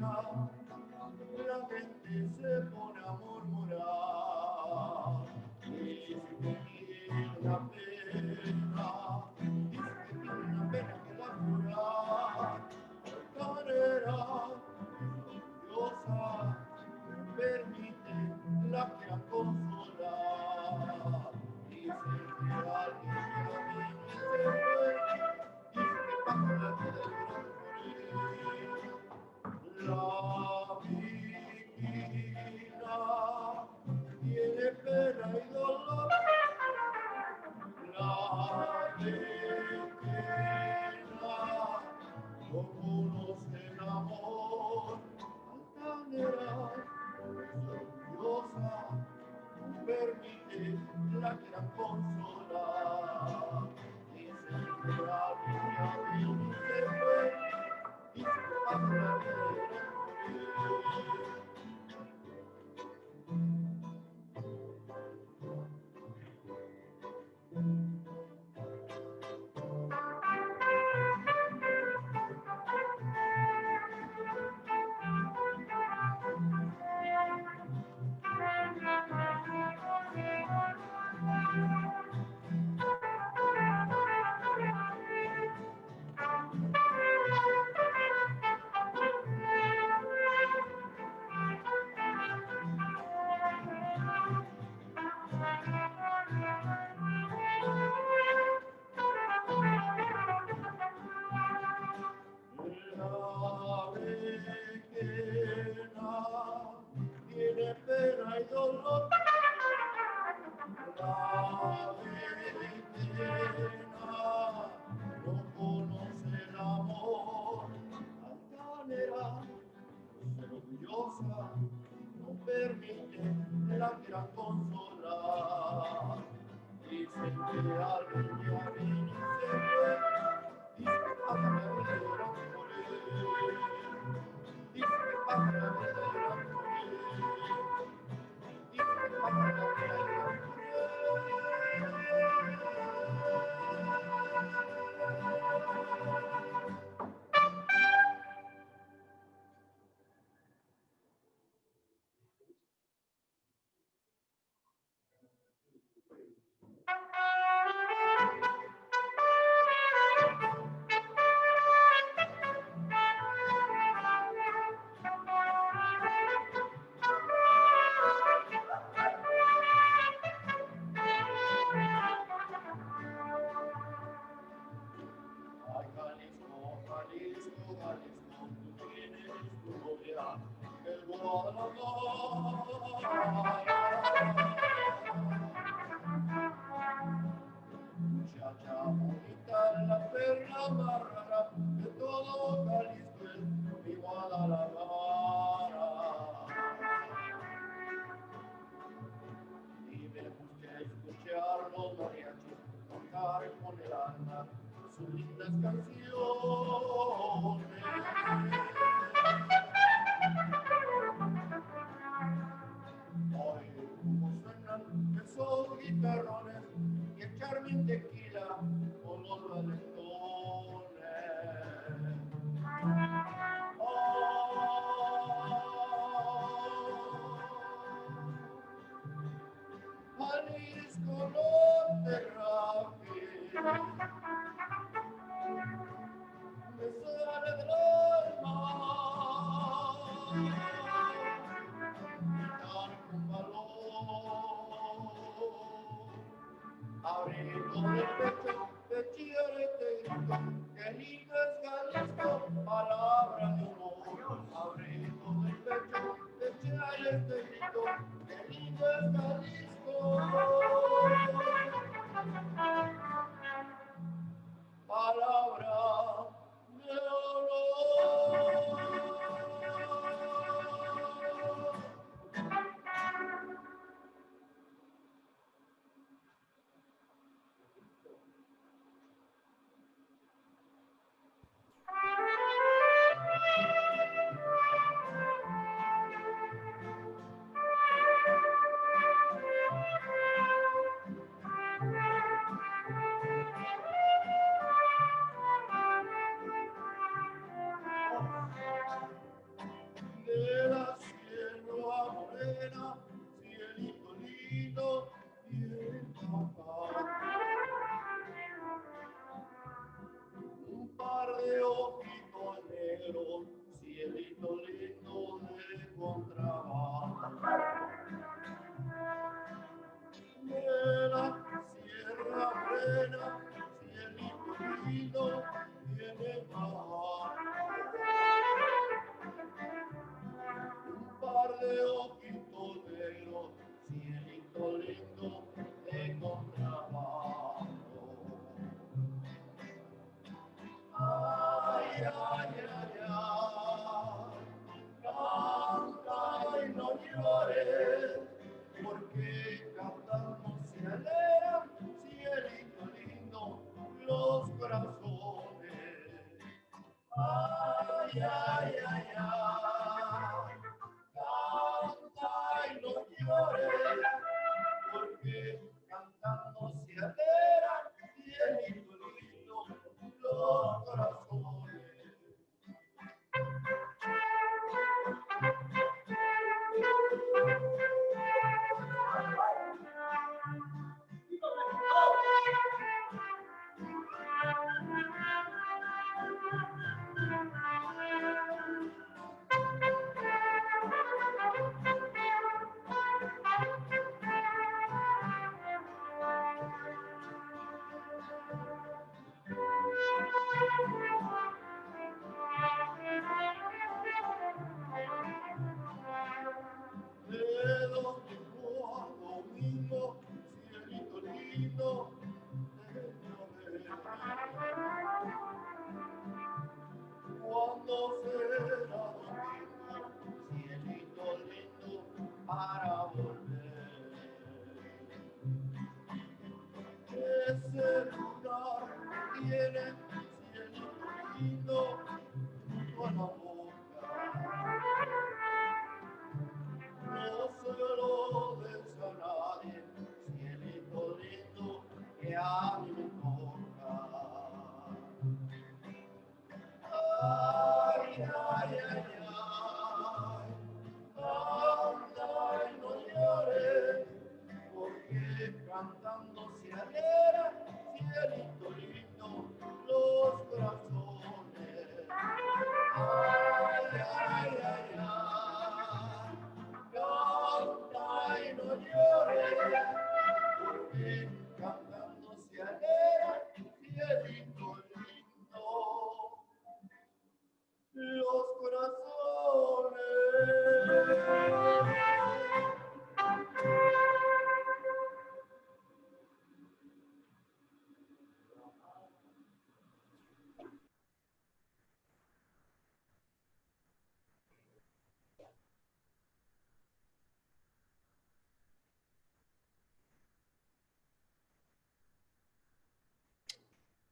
la gente se pone a murmurar. Dice que tiene una pena, dice que tiene una pena que la curar. Altanera, diosa, permite la quiera consolar. Dice que alguien llega bien y se fue, dice que pasa la vida del la viquina tiene pena y dolor, la pequeña no conoce el amor, altanera, orgullosa, no permite la quieran consolar. Dice que alguien ya vino y se fue, dice que pasa la vida de la pequeña tiene pena y dolor, la pequeña no conoce el amor, altanera, ser orgullosa, no permite la quieran consolar. Dicen que alguien ya vino y se fue, dice que pasa la vida de la mujer, dice que pasa la vida de la mujer, dice que pasa la vida de la Ay, Jalisco, Jalisco, Jalisco, tú tienes tu Voya, el Guadalajara. Muchacha bonita, la perla más rara de todo Jalisco es mi Guadalajara. Y me gusta escuchar los mariachis cantar con el alma sus lindas canciones. Canta y no llores, porque cantando se alegran, cielito lindo, los corazones. Ay, ay, ay, ay, canta y no llores, porque cantando se alegran, cielito lindo, los corazones. De domingo a domingo, cielito lindo, de llover. Cuando será domingo, cielito lindo, para volver. Ese lugar tiene cielito lindo, con la boca. No se lo des a nadie, cielito lindo, que a mí me toca. Ay, ay, ay, ay, anda y no llores, porque cantando se alegra, cielito lindo, los corazones. Ay, ay, ay, ay, canta y no llores, porque cantando se alegra, cielito lindo, los corazones.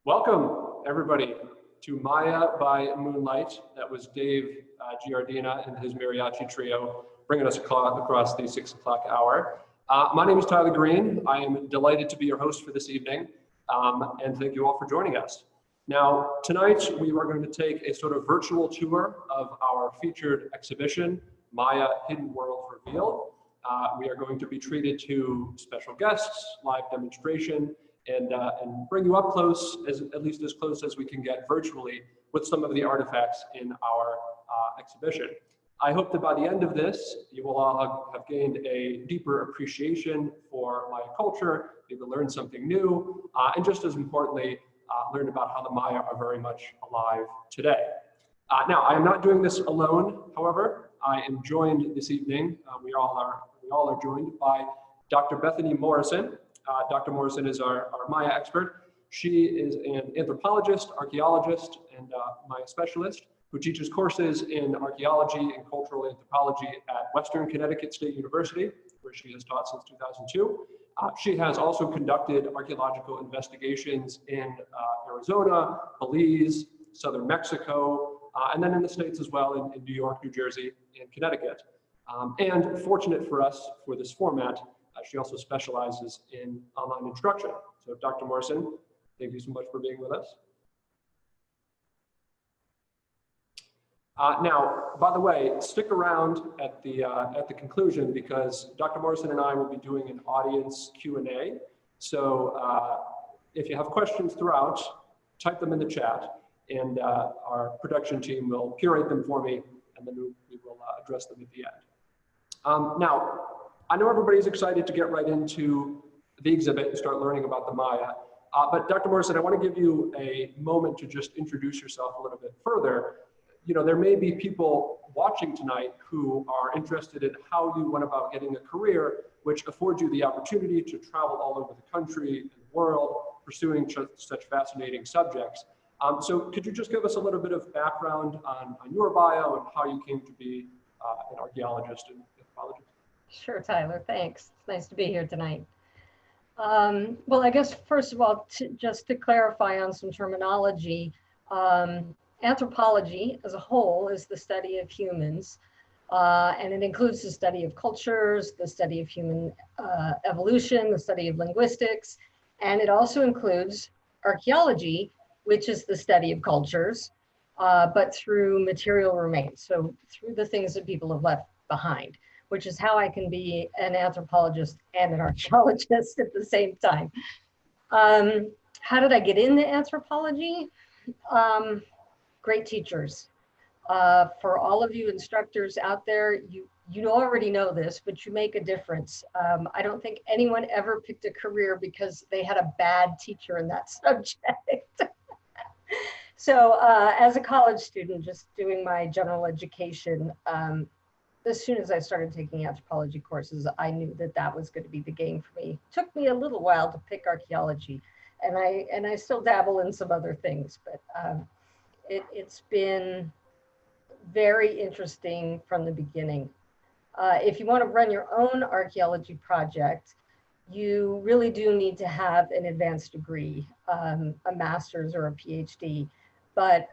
Welcome, everybody, to Maya by Moonlight. That was Dave Giardina and his mariachi trio bringing us across the 6 o'clock hour. My name is Tyler Green. I am delighted to be your host for this evening, and thank you all for joining us. Now, tonight we are going to take a sort of virtual tour of our featured exhibition, Maya Hidden World Revealed. We are going to be treated to special guests, live demonstration, and bring you up close, at least as close as we can get virtually, with some of the artifacts in our exhibition. I hope that by the end of this, you will all have gained a deeper appreciation for Maya culture, maybe learned something new, and just as importantly, learned about how the Maya are very much alive today. Now, I am not doing this alone, however. I am joined this evening, we all are joined by Dr. Bethany Morrison. Dr. Morrison is our Maya expert. She is an anthropologist, archaeologist, and Maya specialist who teaches courses in archaeology and cultural anthropology at Western Connecticut State University, where she has taught since 2002. She has also conducted archaeological investigations in Arizona, Belize, southern Mexico, and then in the States as well, in New York, New Jersey, and Connecticut. And fortunate for us for this format, she also specializes in online instruction. So Dr. Morrison, thank you so much for being with us. Now, by the way, stick around at the conclusion because Dr. Morrison and I will be doing an audience Q&A. So if you have questions throughout, type them in the chat and our production team will curate them for me and then we will address them at the end. Now, I know everybody's excited to get right into the exhibit and start learning about the Maya, but Dr. Morrison, I want to give you a moment to just introduce yourself a little bit further. You know, there may be people watching tonight who are interested in how you went about getting a career which affords you the opportunity to travel all over the country and the world, pursuing such fascinating subjects. So could you just give us a little bit of background on your bio and how you came to be an archaeologist and anthropologist? Sure, Tyler, thanks. It's nice to be here tonight. Well, I guess, first of all, just to clarify on some terminology, anthropology as a whole is the study of humans, and it includes the study of cultures, the study of human evolution, the study of linguistics, and it also includes archaeology, which is the study of cultures, but through material remains, so through the things that people have left behind, which is how I can be an anthropologist and an archaeologist at the same time. How did I get into anthropology? Great teachers. For all of you instructors out there, you already know this, but you make a difference. I don't think anyone ever picked a career because they had a bad teacher in that subject. So as a college student, just doing my general education, as soon as I started taking anthropology courses, I knew that that was going to be the game for me. It took me a little while to pick archaeology, and I still dabble in some other things, but it's been very interesting from the beginning. If you want to run your own archaeology project, you really do need to have an advanced degree, a master's or a PhD. But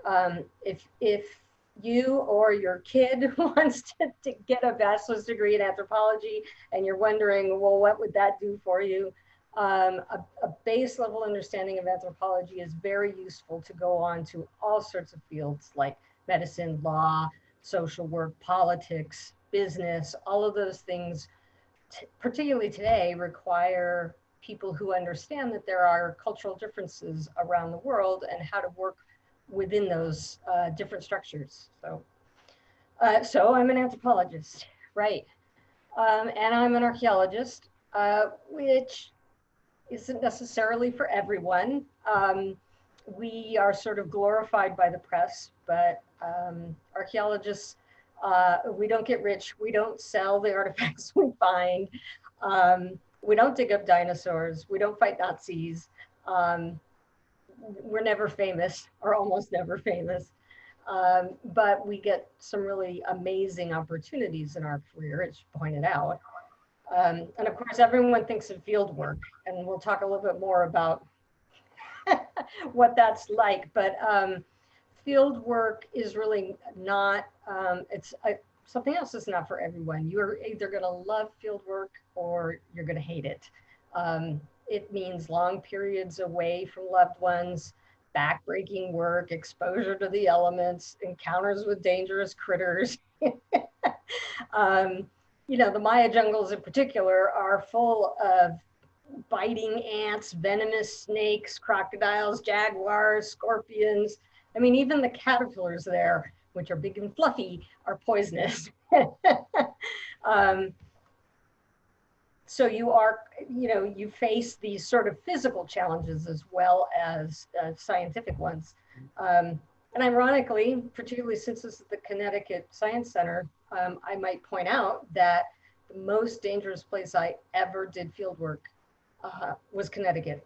if you or your kid wants to get a bachelor's degree in anthropology and you're wondering, well, what would that do for you? A base level understanding of anthropology is very useful to go on to all sorts of fields like medicine, law, social work, politics, business. All of those things, particularly today, require people who understand that there are cultural differences around the world and how to work within those different structures. So I'm an anthropologist, right? And I'm an archaeologist, which isn't necessarily for everyone. We are sort of glorified by the press, but archaeologists, we don't get rich. We don't sell the artifacts we find. We don't dig up dinosaurs. We don't fight Nazis. We're never famous, or almost never famous, but we get some really amazing opportunities in our career, as you pointed out. And of course, everyone thinks of field work, and we'll talk a little bit more about what that's like. But field work is really not, something else is not for everyone. You're either going to love field work or you're going to hate it. It means long periods away from loved ones, backbreaking work, exposure to the elements, encounters with dangerous critters. You know, the Maya jungles in particular are full of biting ants, venomous snakes, crocodiles, jaguars, scorpions. I mean, even the caterpillars there, which are big and fluffy, are poisonous. So you face these sort of physical challenges as well as scientific ones. And ironically, particularly since this is the Connecticut Science Center, I might point out that the most dangerous place I ever did field work was Connecticut.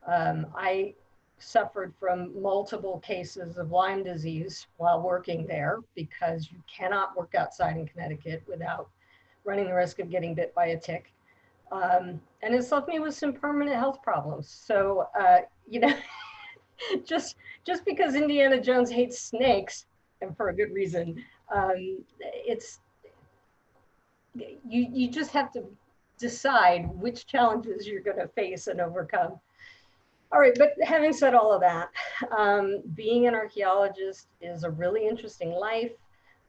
I suffered from multiple cases of Lyme disease while working there because you cannot work outside in Connecticut without running the risk of getting bit by a tick. And it's left me with some permanent health problems. So, just because Indiana Jones hates snakes, and for a good reason, you just have to decide which challenges you're going to face and overcome. All right, but having said all of that, being an archaeologist is a really interesting life.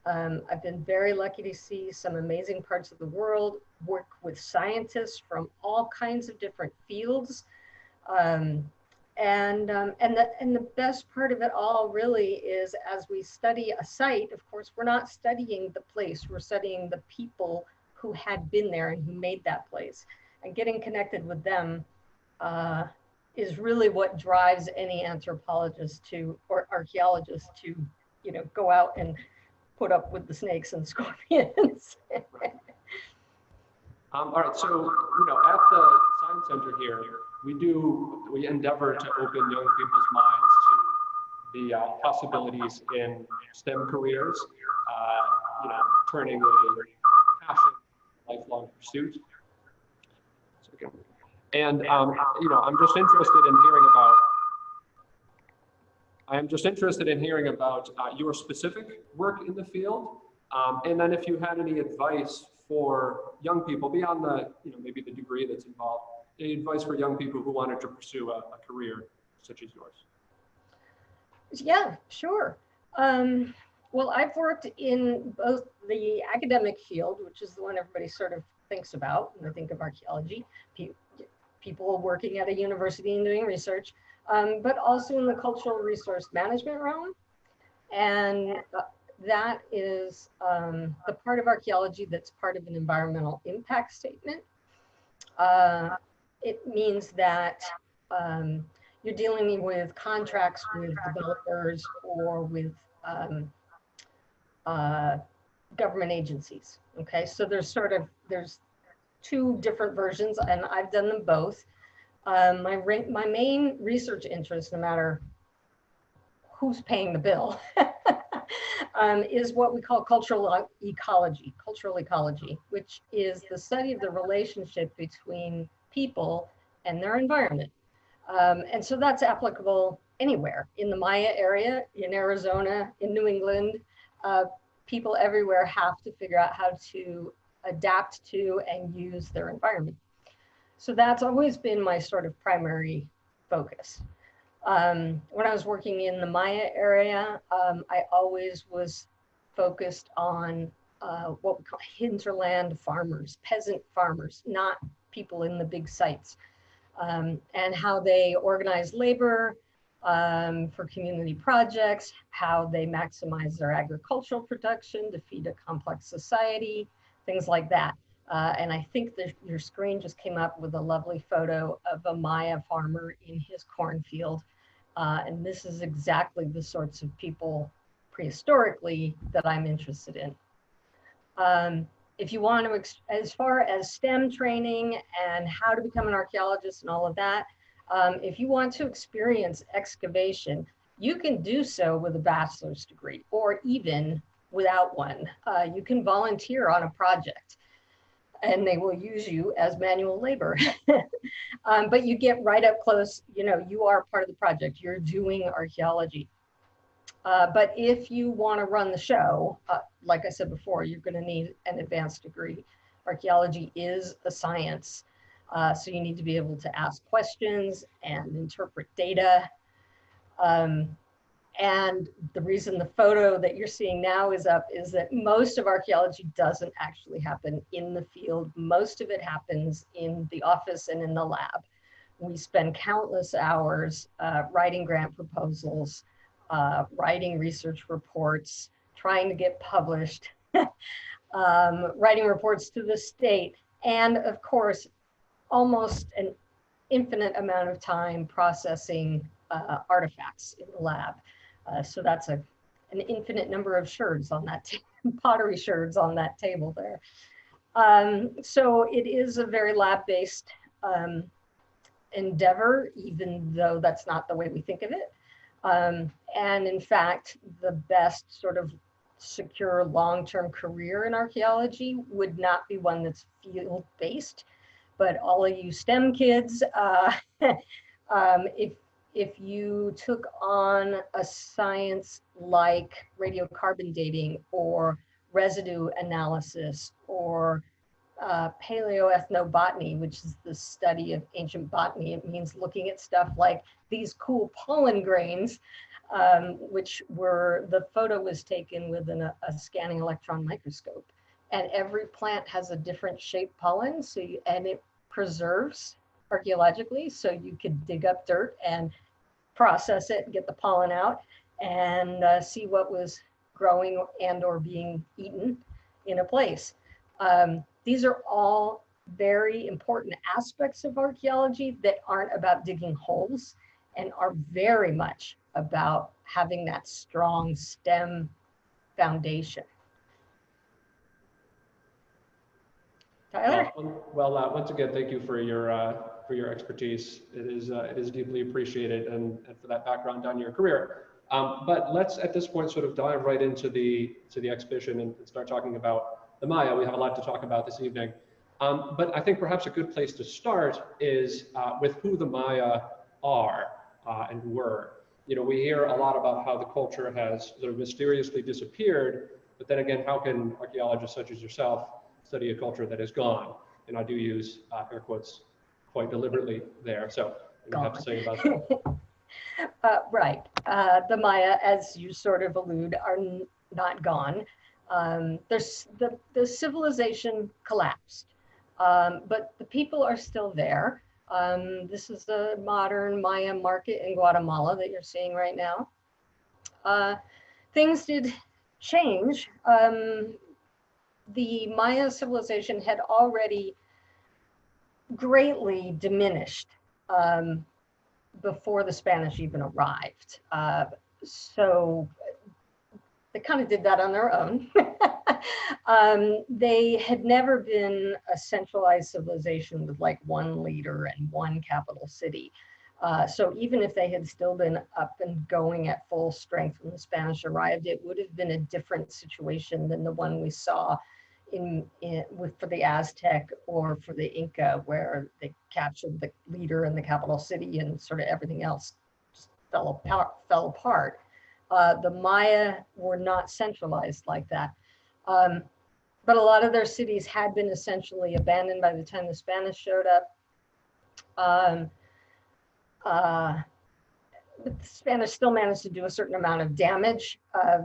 I've been very lucky to see some amazing parts of the world, work with scientists from all kinds of different fields. And the best part of it all really is as we study a site, of course, we're not studying the place, we're studying the people who had been there and who made that place. And getting connected with them is really what drives any anthropologist or archaeologist to, go out and put up with the snakes and scorpions. All right, so at the Science Center here, we endeavor to open young people's minds to the possibilities in STEM careers, you know, turning a passion, lifelong pursuit. And you know, I'm just interested in hearing about your specific work in the field, and then if you had any advice for young people beyond the, you know, maybe the degree that's involved, any advice for young people who wanted to pursue a career such as yours. Yeah, sure. Well, I've worked in both the academic field, which is the one everybody sort of thinks about when they think of archaeology, people working at a university and doing research, but also in the cultural resource management realm. And that is the part of archaeology that's part of an environmental impact statement. It means that you're dealing with contracts with developers or with government agencies. Okay, so there's two different versions, and I've done them both. My main research interest, no matter who's paying the bill, is what we call cultural ecology, which is the study of the relationship between people and their environment. And so that's applicable anywhere in the Maya area, in Arizona, in New England. People everywhere have to figure out how to adapt to and use their environment. So that's always been my sort of primary focus. When I was working in the Maya area, I always was focused on what we call hinterland farmers, peasant farmers, not people in the big sites, and how they organize labor for community projects, how they maximize their agricultural production to feed a complex society, things like that. And I think that your screen just came up with a lovely photo of a Maya farmer in his cornfield. And this is exactly the sorts of people prehistorically that I'm interested in. If you want to, as far as STEM training and how to become an archaeologist and all of that, if you want to experience excavation, you can do so with a bachelor's degree or even without one. You can volunteer on a project and they will use you as manual labor. But you get right up close, you know, you are part of the project, you're doing archaeology. But if you want to run the show, like I said before, you're going to need an advanced degree. Archaeology is a science, so you need to be able to ask questions and interpret data. And the reason the photo that you're seeing now is up is that most of archaeology doesn't actually happen in the field. Most of it happens in the office and in the lab. We spend countless hours writing grant proposals, writing research reports, trying to get published, writing reports to the state, and of course, almost an infinite amount of time processing artifacts in the lab. So that's an infinite number of sherds on that, pottery sherds on that table there. So it is a very lab-based endeavor, even though that's not the way we think of it. And in fact, the best sort of secure long-term career in archaeology would not be one that's field-based, but all of you STEM kids, if you took on a science like radiocarbon dating or residue analysis or paleoethnobotany, which is the study of ancient botany, it means looking at stuff like these cool pollen grains, which were, the photo was taken with a scanning electron microscope. And every plant has a different shaped pollen, so and it preserves archaeologically, so you could dig up dirt and process it, get the pollen out, and see what was growing and or being eaten in a place. These are all very important aspects of archaeology that aren't about digging holes and are very much about having that strong STEM foundation. Tyler? Well, once again, thank you for your expertise. It is deeply appreciated, and for that background on your career. But let's at this point sort of dive right into the exhibition and start talking about the Maya. We have a lot to talk about this evening. But I think perhaps a good place to start is with who the Maya are and were. We hear a lot about how the culture has sort of mysteriously disappeared, but then again, how can archaeologists such as yourself study a culture that is gone? And I do use air quotes quite deliberately there. So what do you have to say about that? Right. The Maya, as you sort of allude, are not gone. There's the civilization collapsed, but the people are still there. This is the modern Maya market in Guatemala that you're seeing right now. Things did change. The Maya civilization had already greatly diminished before the Spanish even arrived. So they kind of did that on their own. They had never been a centralized civilization with like one leader and one capital city. So even if they had still been up and going at full strength when the Spanish arrived, it would have been a different situation than the one we saw for the Aztec or for the Inca, where they captured the leader and the capital city and sort of everything else just fell apart. The Maya were not centralized like that. But a lot of their cities had been essentially abandoned by the time the Spanish showed up. But the Spanish still managed to do a certain amount of damage.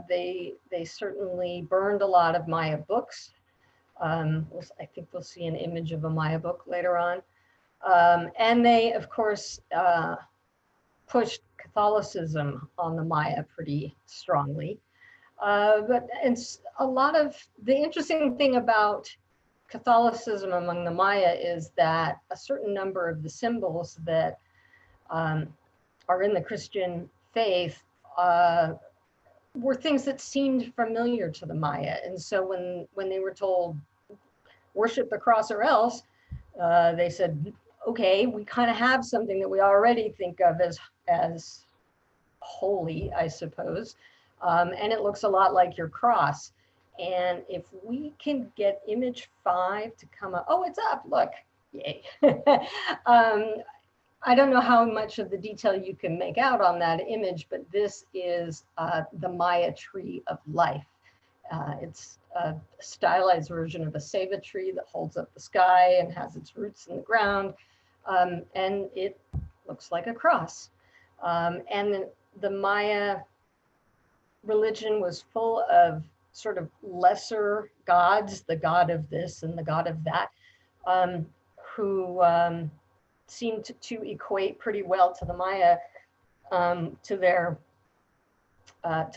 They certainly burned a lot of Maya books. I think we'll see an image of a Maya book later on. And they, of course, pushed Catholicism on the Maya pretty strongly. But it's a lot of the interesting thing about Catholicism among the Maya is that a certain number of the symbols that are in the Christian faith were things that seemed familiar to the Maya. And so when they were told, worship the cross or else, they said, okay, we kind of have something that we already think of as holy, I suppose. And it looks a lot like your cross. And if we can get image 5 to come up, oh, it's up, look, yay. I don't know how much of the detail you can make out on that image, but this is the Maya tree of life. It's a stylized version of a ceiba tree that holds up the sky and has its roots in the ground. And it looks like a cross. And the Maya religion was full of sort of lesser gods, the god of this and the god of that, who seemed to equate pretty well to the Maya, to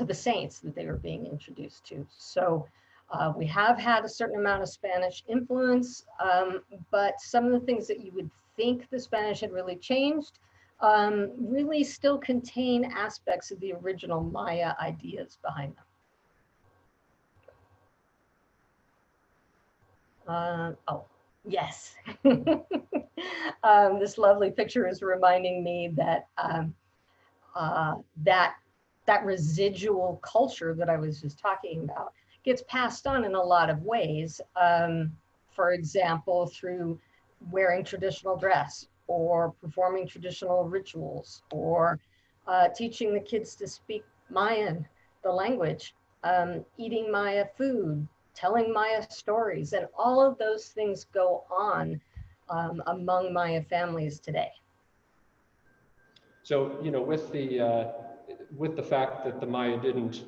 the saints that they were being introduced to. So we have had a certain amount of Spanish influence, but some of the things that you would think the Spanish had really changed really still contain aspects of the original Maya ideas behind them. Oh, yes. This lovely picture is reminding me that that residual culture that I was just talking about gets passed on in a lot of ways. For example, through wearing traditional dress, or performing traditional rituals, or teaching the kids to speak Mayan, the language, eating Maya food, telling Maya stories, and all of those things go on among Maya families today. So, with the fact that the Maya didn't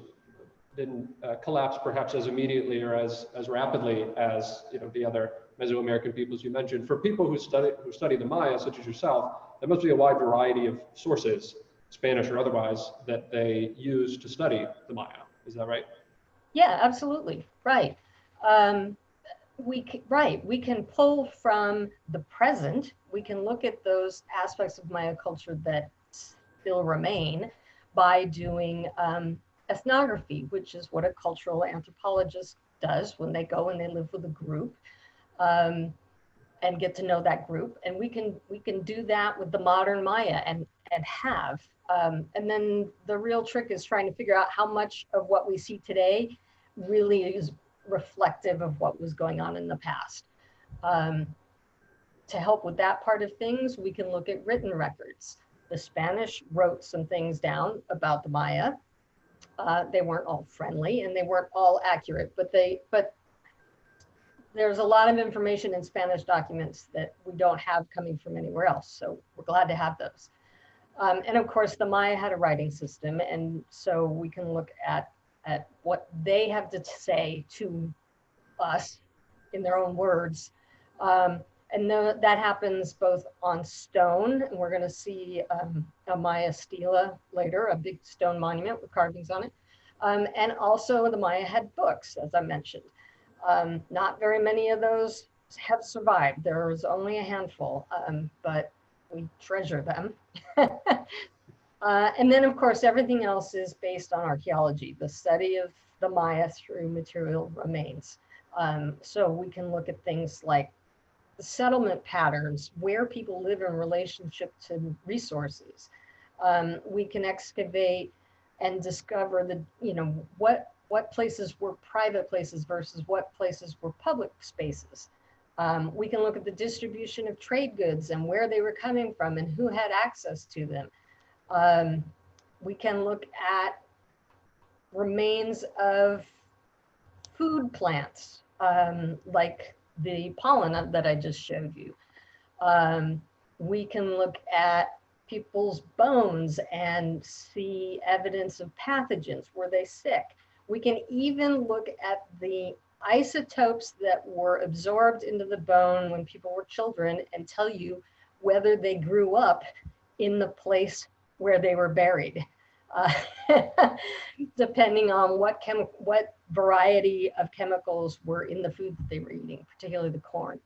collapse perhaps as immediately or as rapidly as the other Mesoamerican peoples you mentioned, for people who study the Maya, such as yourself, there must be a wide variety of sources, Spanish or otherwise, that they use to study the Maya. Is that right? Yeah, absolutely. Right. We can pull from the present. We can look at those aspects of Maya culture that still remain by doing ethnography, which is what a cultural anthropologist does when they go and they live with a group. and get to know that group. And we can do that with the modern Maya and have. And then the real trick is trying to figure out how much of what we see today really is reflective of what was going on in the past. To help with that part of things, we can look at written records. The Spanish wrote some things down about the Maya. They weren't all friendly and they weren't all accurate, but there's a lot of information in Spanish documents that we don't have coming from anywhere else. So we're glad to have those. And of course, the Maya had a writing system. And so we can look at what they have to say to us in their own words. And that happens both on stone, and we're going to see a Maya stela later, a big stone monument with carvings on it. And also the Maya had books, as I mentioned. Not very many of those have survived. There's only a handful, but we treasure them. And then, of course, everything else is based on archaeology, the study of the Maya through material remains. So we can look at things like the settlement patterns, where people live in relationship to resources. We can excavate and discover what places were private places versus what places were public spaces. We can look at the distribution of trade goods and where they were coming from and who had access to them. We can look at remains of food plants, like the pollen that I just showed you. We can look at people's bones and see evidence of pathogens. Were they sick? We can even look at the isotopes that were absorbed into the bone when people were children and tell you whether they grew up in the place where they were buried, depending on what variety of chemicals were in the food that they were eating, particularly the corn.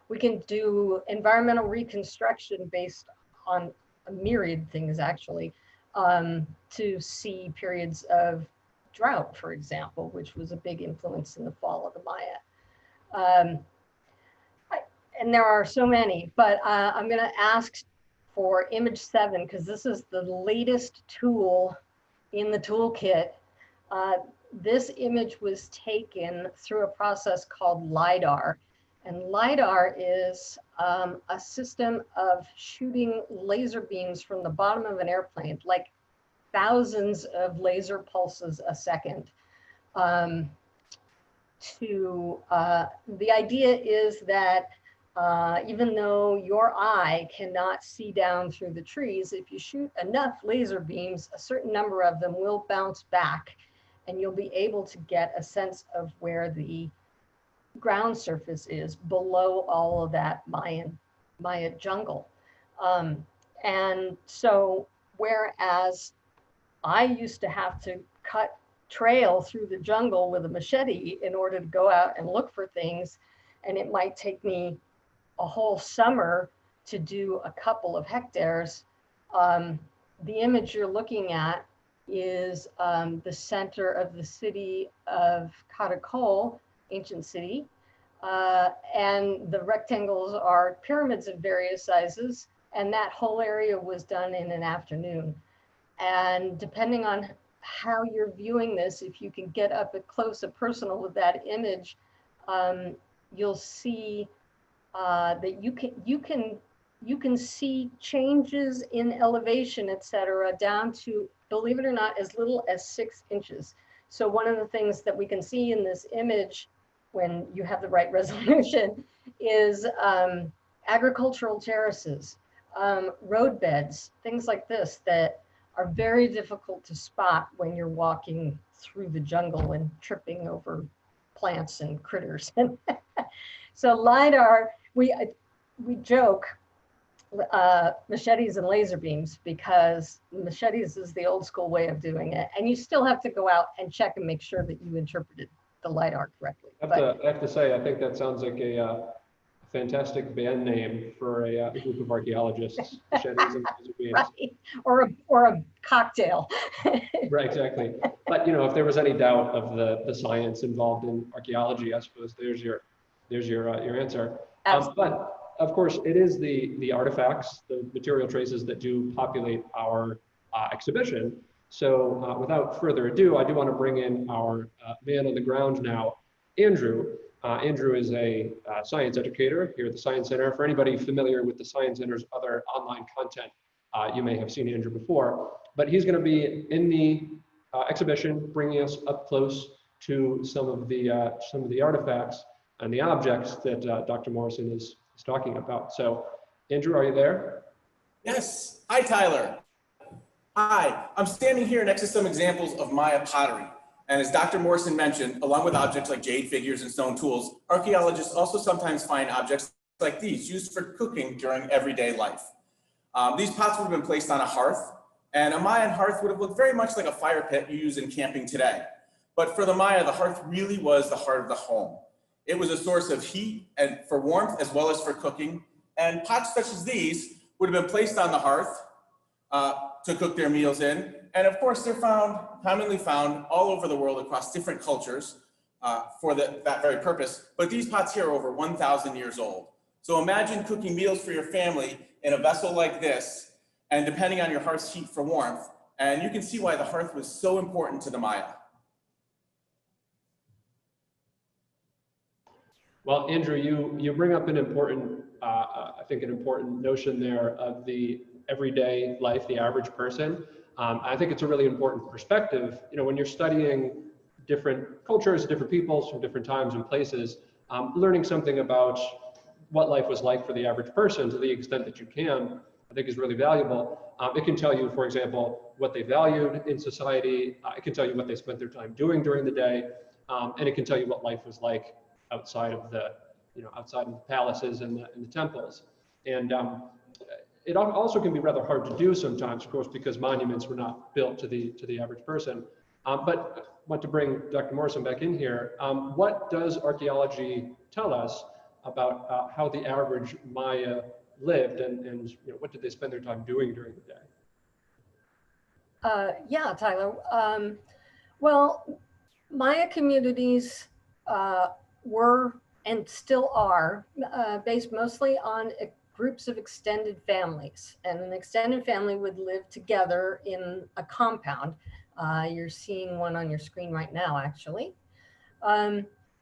We can do environmental reconstruction based on a myriad things, actually, to see periods of drought, for example, which was a big influence in the fall of the Maya. And there are so many, but I'm going to ask for image 7, because this is the latest tool in the toolkit. This image was taken through a process called LIDAR. And LIDAR is a system of shooting laser beams from the bottom of an airplane, like thousands of laser pulses a second. The idea is that even though your eye cannot see down through the trees, if you shoot enough laser beams, a certain number of them will bounce back, and you'll be able to get a sense of where the ground surface is below all of that Maya jungle. And so, whereas I used to have to cut trail through the jungle with a machete in order to go out and look for things, and it might take me a whole summer to do a couple of hectares. The image you're looking at is the center of the city of Karakol, ancient city. And the rectangles are pyramids of various sizes. And that whole area was done in an afternoon. And depending on how you're viewing this, if you can get up close and personal with that image, you'll see that you can see changes in elevation, et cetera, down to, believe it or not, as little as 6 inches. So one of the things that we can see in this image, when you have the right resolution, is agricultural terraces, roadbeds, things like this that are very difficult to spot when you're walking through the jungle and tripping over plants and critters. So LIDAR, we joke machetes and laser beams, because machetes is the old school way of doing it. And you still have to go out and check and make sure that you interpreted the LIDAR correctly. I have to say, I think that sounds like a fantastic band name for a group of archaeologists. Machetes and laser beams. Right, or a cocktail. Right, exactly. But if there was any doubt of the science involved in archaeology, I suppose there's there's your answer. Absolutely. But of course, it is the artifacts, the material traces that do populate our exhibition. So without further ado, I do want to bring in our man on the ground now, Andrew. Andrew is a science educator here at the Science Center. For anybody familiar with the Science Center's other online content, you may have seen Andrew before, but he's going to be in the exhibition, bringing us up close to some of the artifacts and the objects that Dr. Morrison is talking about. So, Andrew, are you there? Yes. Hi, Tyler. Hi. I'm standing here next to some examples of Maya pottery. And as Dr. Morrison mentioned, along with objects like jade figures and stone tools, archaeologists also sometimes find objects like these used for cooking during everyday life. These pots would have been placed on a hearth, and a Mayan hearth would have looked very much like a fire pit you use in camping today. But for the Maya, the hearth really was the heart of the home. It was a source of heat and for warmth as well as for cooking. And pots such as these would have been placed on the hearth to cook their meals in. And of course, they're commonly found all over the world across different cultures for that very purpose. But these pots here are over 1,000 years old. So imagine cooking meals for your family in a vessel like this, and depending on your hearth's heat for warmth. And you can see why the hearth was so important to the Maya. Well, Andrew, you bring up an important, I think an important notion there of the everyday life, the average person. I think it's a really important perspective. You know, when you're studying different cultures, different peoples from different times and places, learning something about what life was like for the average person to the extent that you can, I think is really valuable. It can tell you, for example, what they valued in society. It can tell you what they spent their time doing during the day, and it can tell you what life was like outside of the palaces and the temples. And it also can be rather hard to do sometimes, of course, because monuments were not built to the average person. But I want to bring Dr. Morrison back in here. What does archaeology tell us about how the average Maya lived, and you know, what did they spend their time doing during the day? Yeah, Tyler. Well, Maya communities were and still are based mostly on groups of extended families, and an extended family would live together in a compound. You're seeing one on your screen right now, actually.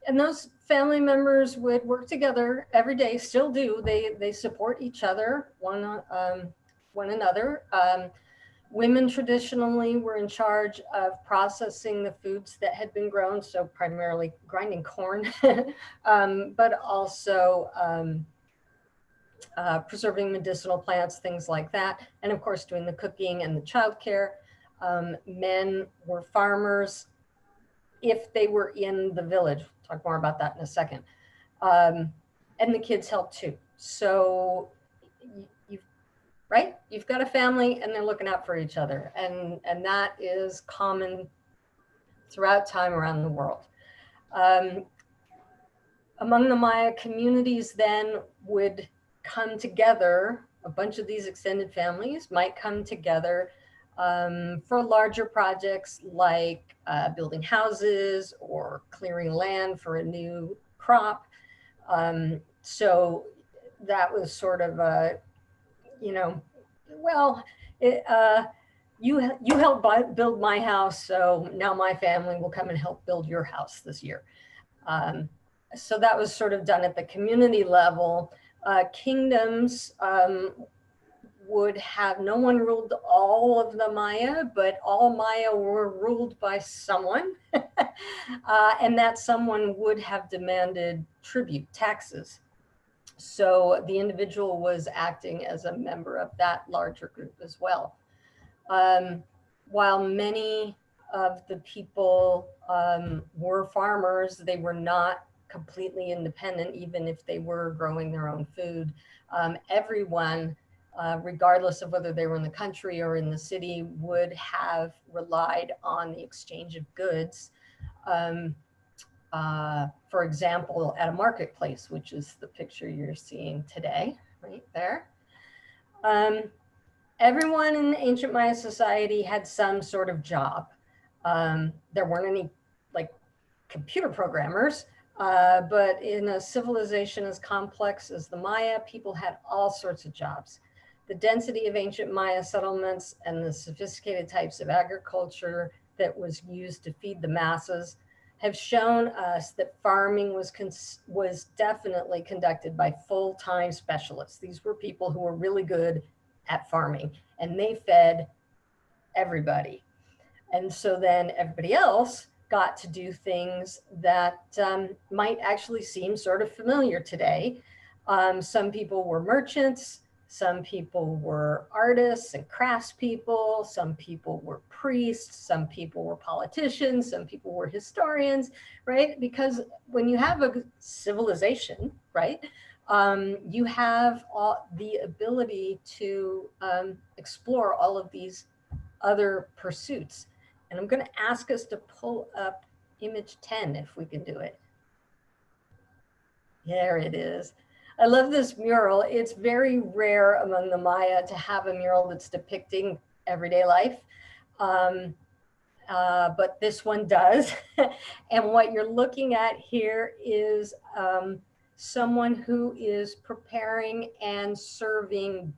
And those family members would work together every day, still do. They support each other, one another. Women traditionally were in charge of processing the foods that had been grown, so primarily grinding corn, but also preserving medicinal plants, things like that. And of course, doing the cooking and the childcare. Men were farmers if they were in the village. We'll talk more about that in a second. And the kids helped too. So you've got a family and they're looking out for each other. And that is common throughout time around the world. Among the Maya communities then would come together, a bunch of these extended families might come together for larger projects like building houses or clearing land for a new crop. So that was sort of a, you helped build my house, so now my family will come and help build your house this year. So that was sort of done at the community level. Kingdoms would have, no one ruled all of the Maya, but all Maya were ruled by someone. And that someone would have demanded tribute, taxes. So the individual was acting as a member of that larger group as well. While many of the people were farmers, they were not completely independent, even if they were growing their own food. Everyone, regardless of whether they were in the country or in the city, would have relied on the exchange of goods. For example, at a marketplace, which is the picture you're seeing today, right there. Everyone in the ancient Maya society had some sort of job. There weren't any like computer programmers, But in a civilization as complex as the Maya, people had all sorts of jobs. The density of ancient Maya settlements and the sophisticated types of agriculture that was used to feed the masses have shown us that farming was definitely conducted by full-time specialists. These were people who were really good at farming, and they fed everybody. And so then everybody else got to do things that might actually seem sort of familiar today. Some people were merchants, some people were artists and craftspeople, some people were priests, some people were politicians, some people were historians, right? Because when you have a civilization, right, you have the ability to explore all of these other pursuits. And I'm going to ask us to pull up image 10 if we can do it. There it is. I love this mural. It's very rare among the Maya to have a mural that's depicting everyday life. But this one does. And what you're looking at here is someone who is preparing and serving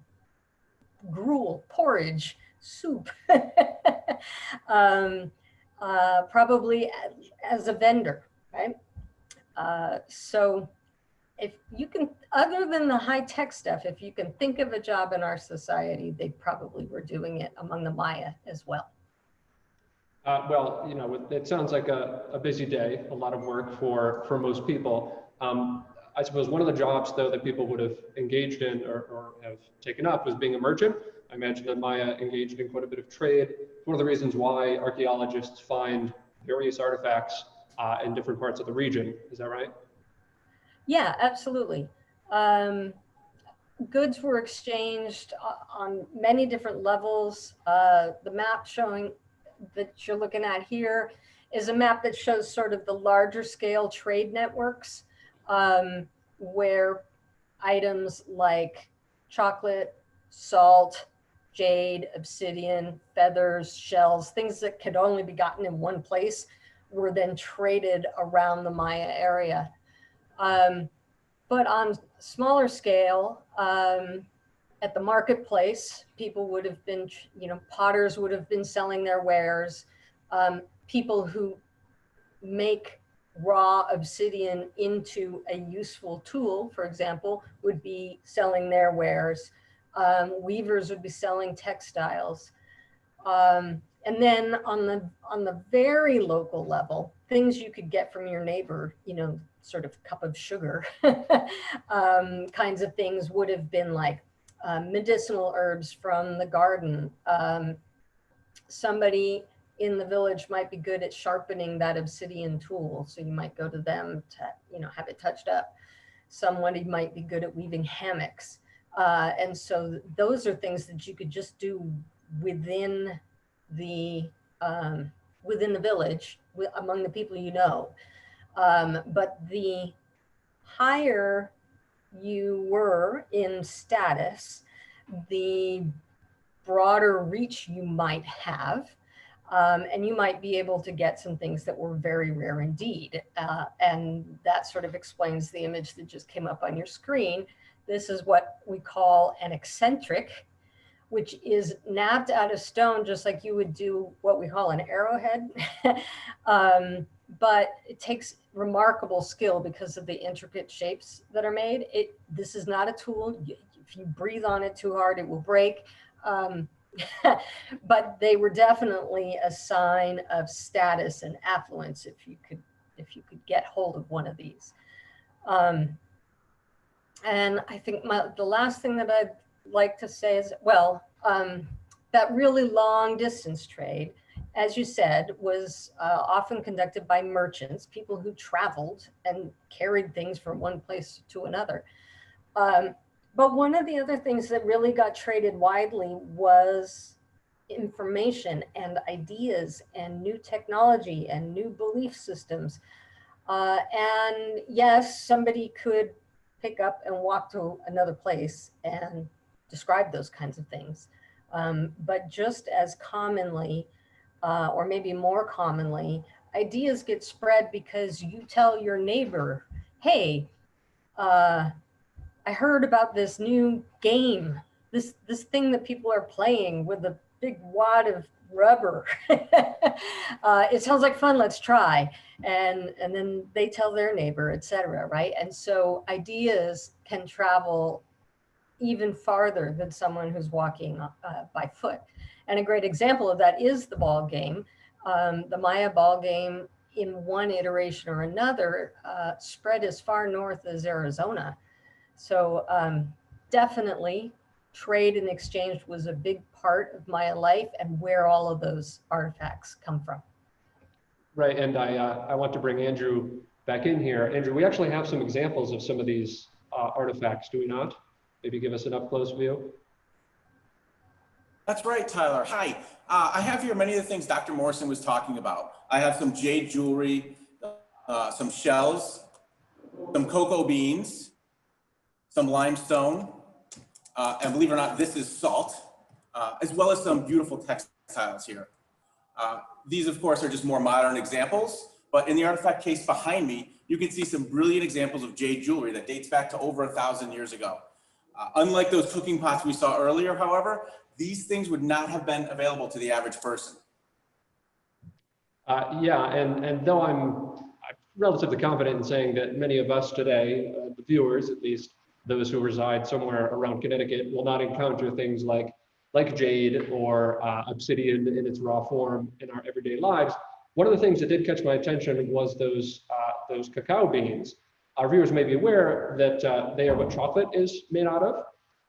gruel, porridge, soup, probably as a vendor, right? So if you can, other than the high-tech stuff, if you can think of a job in our society, they probably were doing it among the Maya as well. Well, you know, it sounds like a busy day, a lot of work for most people. I suppose one of the jobs, though, that people would have engaged in or have taken up was being a merchant. I imagine that Maya engaged in quite a bit of trade. It's one of the reasons why archaeologists find various artifacts in different parts of the region. Is that right? Yeah, absolutely. Goods were exchanged on many different levels. The map showing that you're looking at here is a map that shows sort of the larger scale trade networks where items like chocolate, salt, jade, obsidian, feathers, shells, things that could only be gotten in one place were then traded around the Maya area. But on smaller scale, at the marketplace, people would have been, you know, potters would have been selling their wares. People who make raw obsidian into a useful tool, for example, would be selling their wares. Weavers would be selling textiles. And then on the very local level, things you could get from your neighbor, you know, sort of cup of sugar kinds of things would have been like medicinal herbs from the garden. Somebody in the village might be good at sharpening that obsidian tool, so you might go to them to, you know, have it touched up. Somebody might be good at weaving hammocks. And so those are things that you could just do within the village among the people you know. But the higher you were in status, the broader reach you might have. And you might be able to get some things that were very rare indeed. And that sort of explains the image that just came up on your screen. This is what we call an eccentric, which is nabbed out of stone, just like you would do what we call an arrowhead. But it takes remarkable skill because of the intricate shapes that are made. This is not a tool. If you breathe on it too hard, it will break. But they were definitely a sign of status and affluence if you could get hold of one of these. And I think the last thing that I'd like to say is, well, that really long distance trade, as you said, was often conducted by merchants, people who traveled and carried things from one place to another. But one of the other things that really got traded widely was information and ideas and new technology and new belief systems. And yes, somebody could pick up and walk to another place and describe those kinds of things. But just as commonly, or maybe more commonly, ideas get spread because you tell your neighbor, hey, I heard about this new game, this thing that people are playing with a big wad of rubber. It sounds like fun, let's try. And then they tell their neighbor, etc. Right? And so ideas can travel even farther than someone who's walking by foot. And a great example of that is the ball game. The Maya ball game, in one iteration or another, spread as far north as Arizona. So definitely trade and exchange was a big part of Maya life and where all of those artifacts come from. Right, and I want to bring Andrew back in here. Andrew, we actually have some examples of some of these artifacts, do we not? Maybe give us an up-close view. That's right, Tyler. Hi. I have here many of the things Dr. Morrison was talking about. I have some jade jewelry, some shells, some cocoa beans, some limestone, and believe it or not, this is salt, as well as some beautiful textiles here. These, of course, are just more modern examples, but in the artifact case behind me, you can see some brilliant examples of jade jewelry that dates back to over 1,000 years ago. Unlike those cooking pots we saw earlier, however, these things would not have been available to the average person. Yeah, and though I'm relatively confident in saying that many of us today, the viewers at least, those who reside somewhere around Connecticut, will not encounter things like jade or obsidian in its raw form in our everyday lives. One of the things that did catch my attention was those cacao beans. Our viewers may be aware that they are what chocolate is made out of.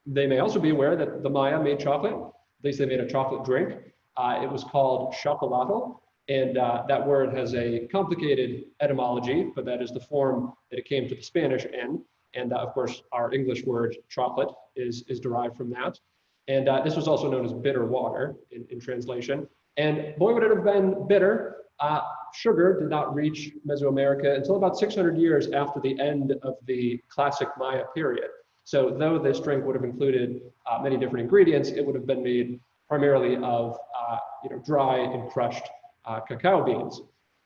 They may also be aware that the Maya made chocolate. At least they made a chocolate drink. It was called chocolato, and that word has a complicated etymology, but that is the form that it came to the Spanish in. And of course, our English word chocolate is derived from that. And this was also known as bitter water in translation. And boy, would it have been bitter. Sugar did not reach Mesoamerica until about 600 years after the end of the classic Maya period. So though this drink would have included many different ingredients, it would have been made primarily of dry and crushed cacao beans.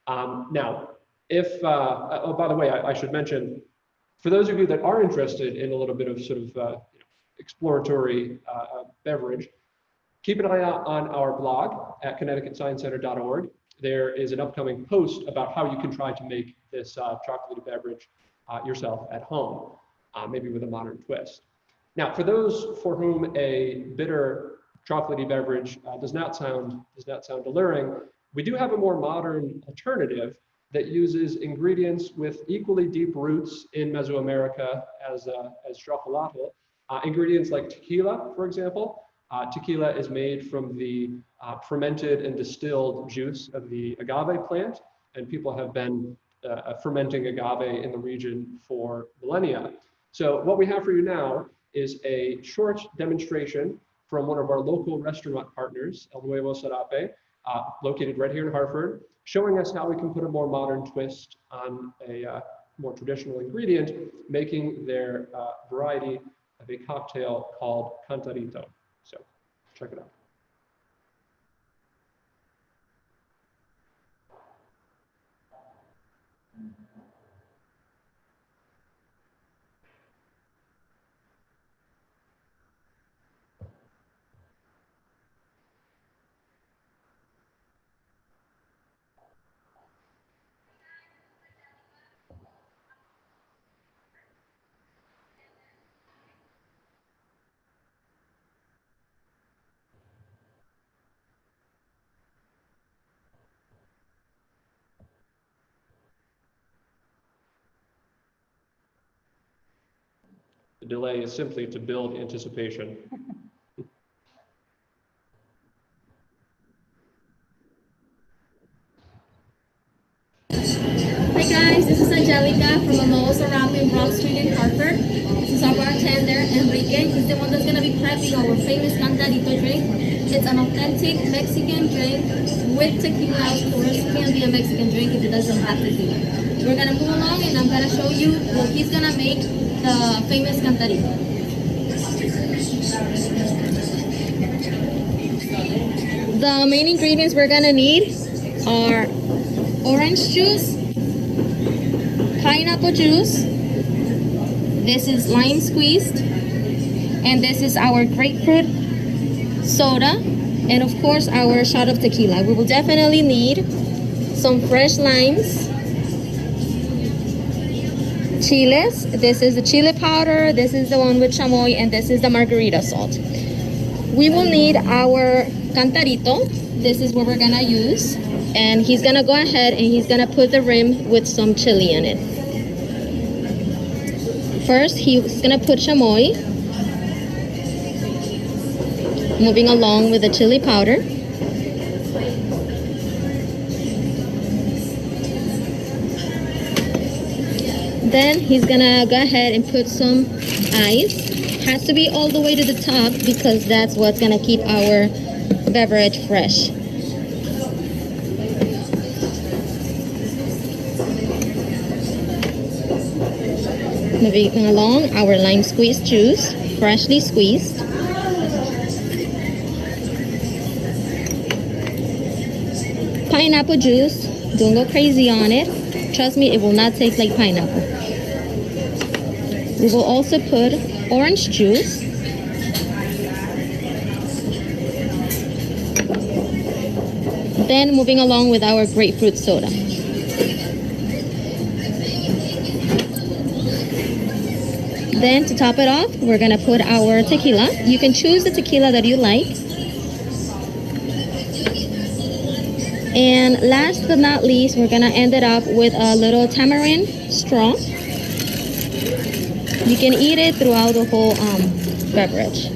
Now, if, oh, by the way, I should mention, for those of you that are interested in a little bit of sort of exploratory beverage, keep an eye out on our blog at connecticutsciencecenter.org. There is an upcoming post about how you can try to make this chocolatey beverage yourself at home, maybe with a modern twist. Now, for those for whom a bitter chocolatey beverage does not sound alluring, we do have a more modern alternative that uses ingredients with equally deep roots in Mesoamerica as chocolato. Ingredients like tequila, for example. Tequila is made from the fermented and distilled juice of the agave plant, and people have been fermenting agave in the region for millennia. So what we have for you now is a short demonstration from one of our local restaurant partners, El Nuevo Sarape, located right here in Hartford, showing us how we can put a more modern twist on a more traditional ingredient, making their variety of a cocktail called cantarito. So check it out. The delay is simply to build anticipation. Hi guys, this is Angelica from Momo Sarape in Broad Street in Hartford. This is our bartender, Enrique. He's the one that's going to be prepping our famous cantarito drink. It's an authentic Mexican drink with tequila, of course. It can't be a Mexican drink if it doesn't have tequila. We're going to move along and I'm going to show you what he's going to make the famous cantarito. The main ingredients we're going to need are orange juice, pineapple juice, this is lime squeezed, and this is our grapefruit soda, and of course our shot of tequila. We will definitely need some fresh limes, chiles, this is the chili powder, this is the one with chamoy, and this is the margarita salt. We will need our cantarito, this is what we're gonna use, and he's gonna go ahead and he's gonna put the rim with some chili in it. First, he's gonna put chamoy, moving along with the chili powder. Then he's gonna go ahead and put some ice. Has to be all the way to the top because that's what's gonna keep our beverage fresh. Moving along, our lime squeezed juice, freshly squeezed. Pineapple juice, don't go crazy on it. Trust me, it will not taste like pineapple. We will also put orange juice. Then moving along with our grapefruit soda. Then to top it off, we're gonna put our tequila. You can choose the tequila that you like. And last but not least, we're gonna end it up with a little tamarind straw. You can eat it throughout the whole beverage.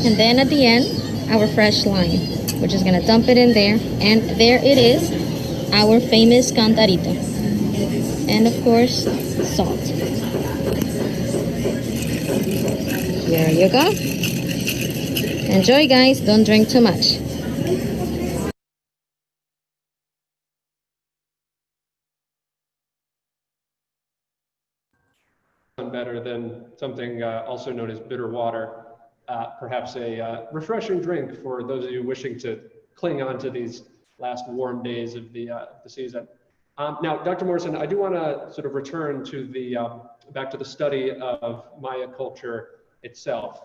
And then at the end, our fresh lime. We're just gonna dump it in there, and there it is, our famous cantarito. And of course, salt. There you go. Enjoy, guys. Don't drink too much. Better than something also known as bitter water. Perhaps a refreshing drink for those of you wishing to cling on to these last warm days of the season. Now, Dr. Morrison, I do want to sort of return to the back to the study of Maya culture itself.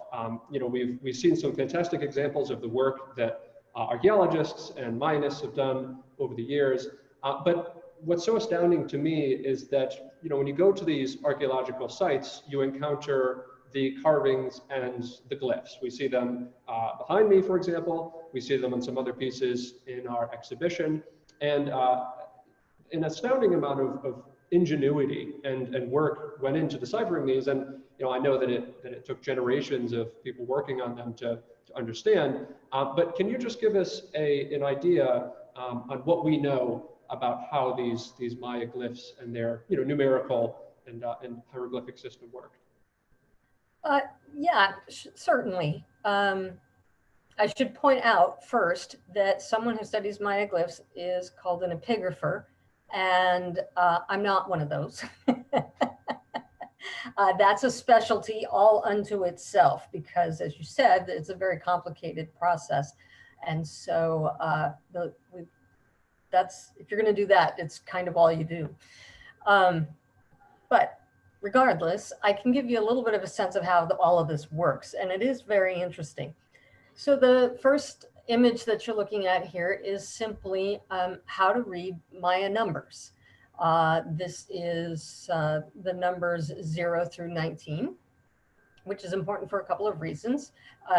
You know, we've seen some fantastic examples of the work that archaeologists and Mayanists have done over the years, but what's so astounding to me is that, you know, when you go to these archaeological sites, you encounter the carvings and the glyphs. We see them behind me, for example. We see them on some other pieces in our exhibition. And an astounding amount of ingenuity and work went into deciphering these. And, you know, I know that it took generations of people working on them to understand. But can you just give us an idea on what we know about how these Maya glyphs and their, you know, numerical and hieroglyphic system worked? Yeah, certainly. I should point out first that someone who studies Maya glyphs is called an epigrapher, and I'm not one of those. That's a specialty all unto itself because, as you said, it's a very complicated process. And so that's, if you're going to do that, it's kind of all you do. But regardless, I can give you a little bit of a sense of how all of this works, and it is very interesting. So the first image that you're looking at here is simply how to read Maya numbers. This is the numbers 0 through 19, which is important for a couple of reasons.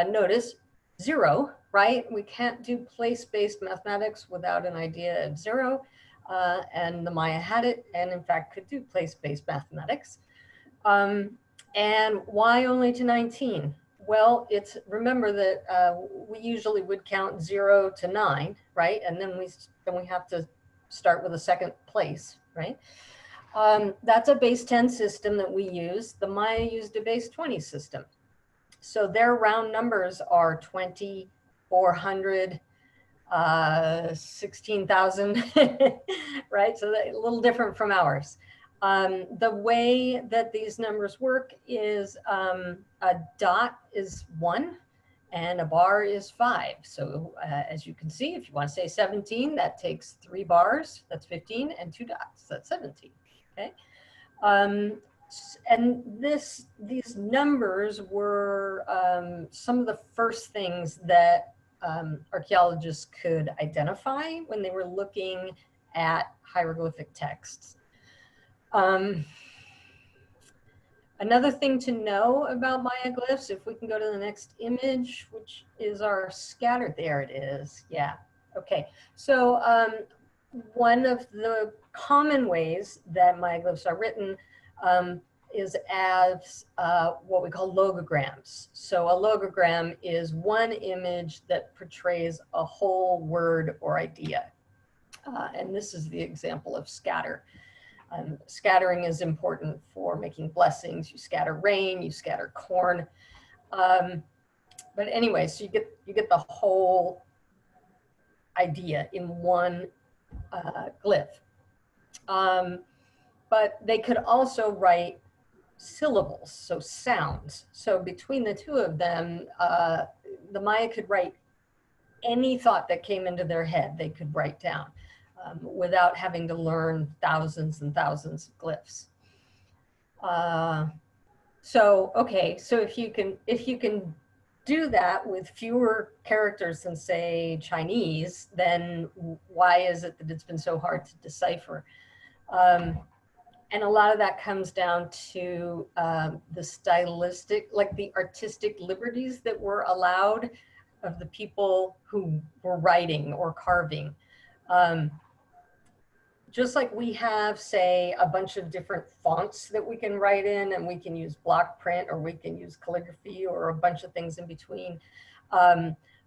Notice 0, right? We can't do place-based mathematics without an idea of 0. And the Maya had it, and in fact could do place-based mathematics. And why only to 19? Well, remember that we usually would count 0 to 9, right? And then we have to start with a second place, right? That's a base 10 system that we use. The Maya used a base 20 system. So their round numbers are 20, 400, 16,000, right? So a little different from ours. The way that these numbers work is a dot is 1, and a bar is 5. So as you can see, if you want to say 17, that takes 3 bars, that's 15, and 2 dots, that's 17, okay? And these numbers were some of the first things that archaeologists could identify when they were looking at hieroglyphic texts. Another thing to know about Maya glyphs, if we can go to the next image, which is our scatter, there it is, yeah, okay. So one of the common ways that Maya glyphs are written is as what we call logograms. So a logogram is one image that portrays a whole word or idea. And this is the example of scatter. Scattering is important for making blessings. You scatter rain, you scatter corn. But anyway, so you get the whole idea in one glyph. But they could also write syllables, so sounds. So between the two of them, the Maya could write any thought that came into their head, they could write down without having to learn thousands and thousands of glyphs. So, okay, so if you can do that with fewer characters than, say, Chinese, then why is it that it's been so hard to decipher? And a lot of that comes down to the stylistic, like the artistic liberties that were allowed of the people who were writing or carving. Just like we have, say, a bunch of different fonts that we can write in, and we can use block print, or we can use calligraphy, or a bunch of things in between.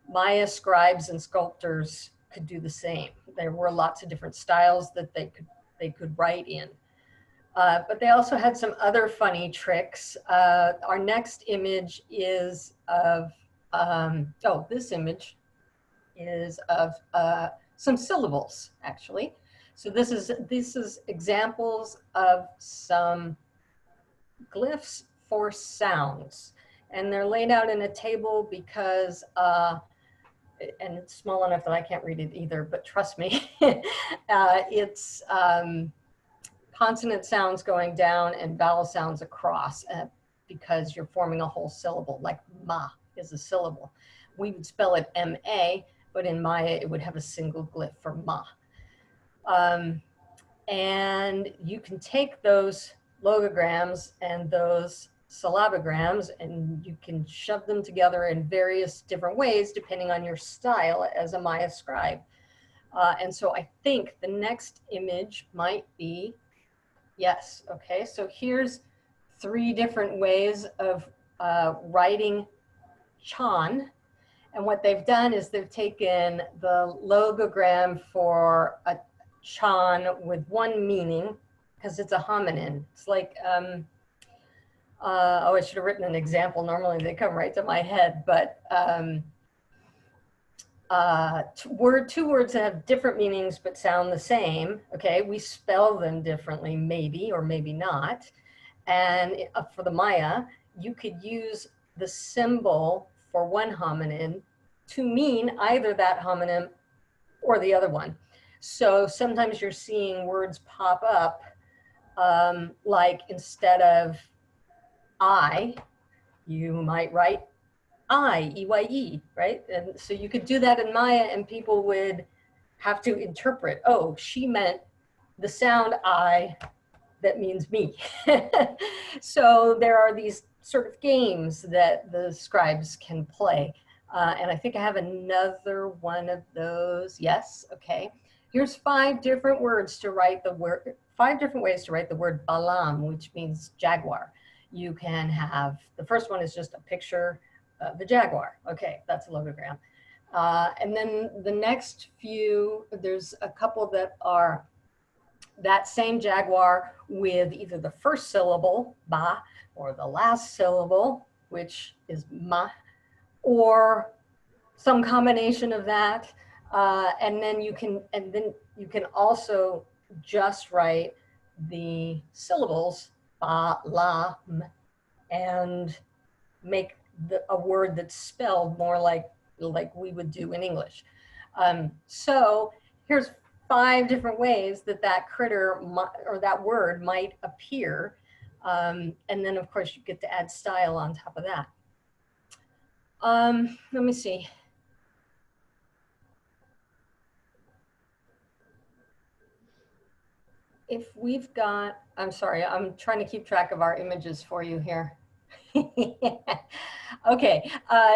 Maya scribes and sculptors could do the same. There were lots of different styles that they could write in. But they also had some other funny tricks. Our next image is of, this image is of some syllables, actually. So this is examples of some glyphs for sounds. And they're laid out in a table because, and it's small enough that I can't read it either, but trust me, it's consonant sounds going down and vowel sounds across because you're forming a whole syllable, like ma is a syllable. We would spell it M-A, but in Maya, it would have a single glyph for ma. And you can take those logograms and those syllabograms and you can shove them together in various different ways depending on your style as a Maya scribe. And so I think the next image might be, yes, okay, so here's 3 different ways of writing Chan. And what they've done is they've taken the logogram for a Chan with one meaning, because it's a hominin. It's like, oh, I should have written an example. Normally they come right to my head, but two words that have different meanings but sound the same. Okay, we spell them differently, maybe or maybe not. And for the Maya, you could use the symbol for one hominin to mean either that homonym or the other one. So sometimes you're seeing words pop up like instead of I, you might write I, E-Y-E, right? And so you could do that in Maya and people would have to interpret, oh, she meant the sound I that means me. So there are these sort of games that the scribes can play. And I think I have another one of those. Yes, okay. Here's 5 different words to write the word, 5 different ways to write the word balam, which means jaguar. You can have, the first one is just a picture of the jaguar. Okay, that's a logogram. And then the next few, there's a couple that are that same jaguar with either the first syllable, ba, or the last syllable, which is ma, or some combination of that. And then you can also just write the syllables ba, la, m, and make a word that's spelled more like we would do in English. So here's 5 different ways that that critter or that word might appear. And then of course you get to add style on top of that. Let me see. If we've got, I'm sorry, I'm trying to keep track of our images for you here. Okay,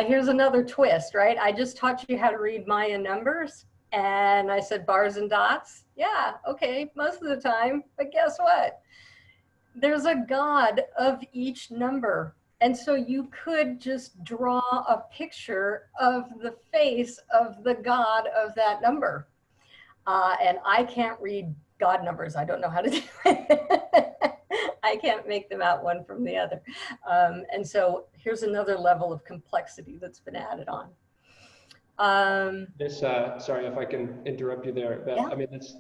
here's another twist, right? I just taught you how to read Maya numbers, and I said bars and dots. Yeah, okay, most of the time, but guess what? There's a god of each number. And so you could just draw a picture of the face of the god of that number. And I can't read God numbers. I don't know how to do it. I can't make them out one from the other. And so here's another level of complexity that's been added on. Sorry if I can interrupt you there, but Yeah. I mean, this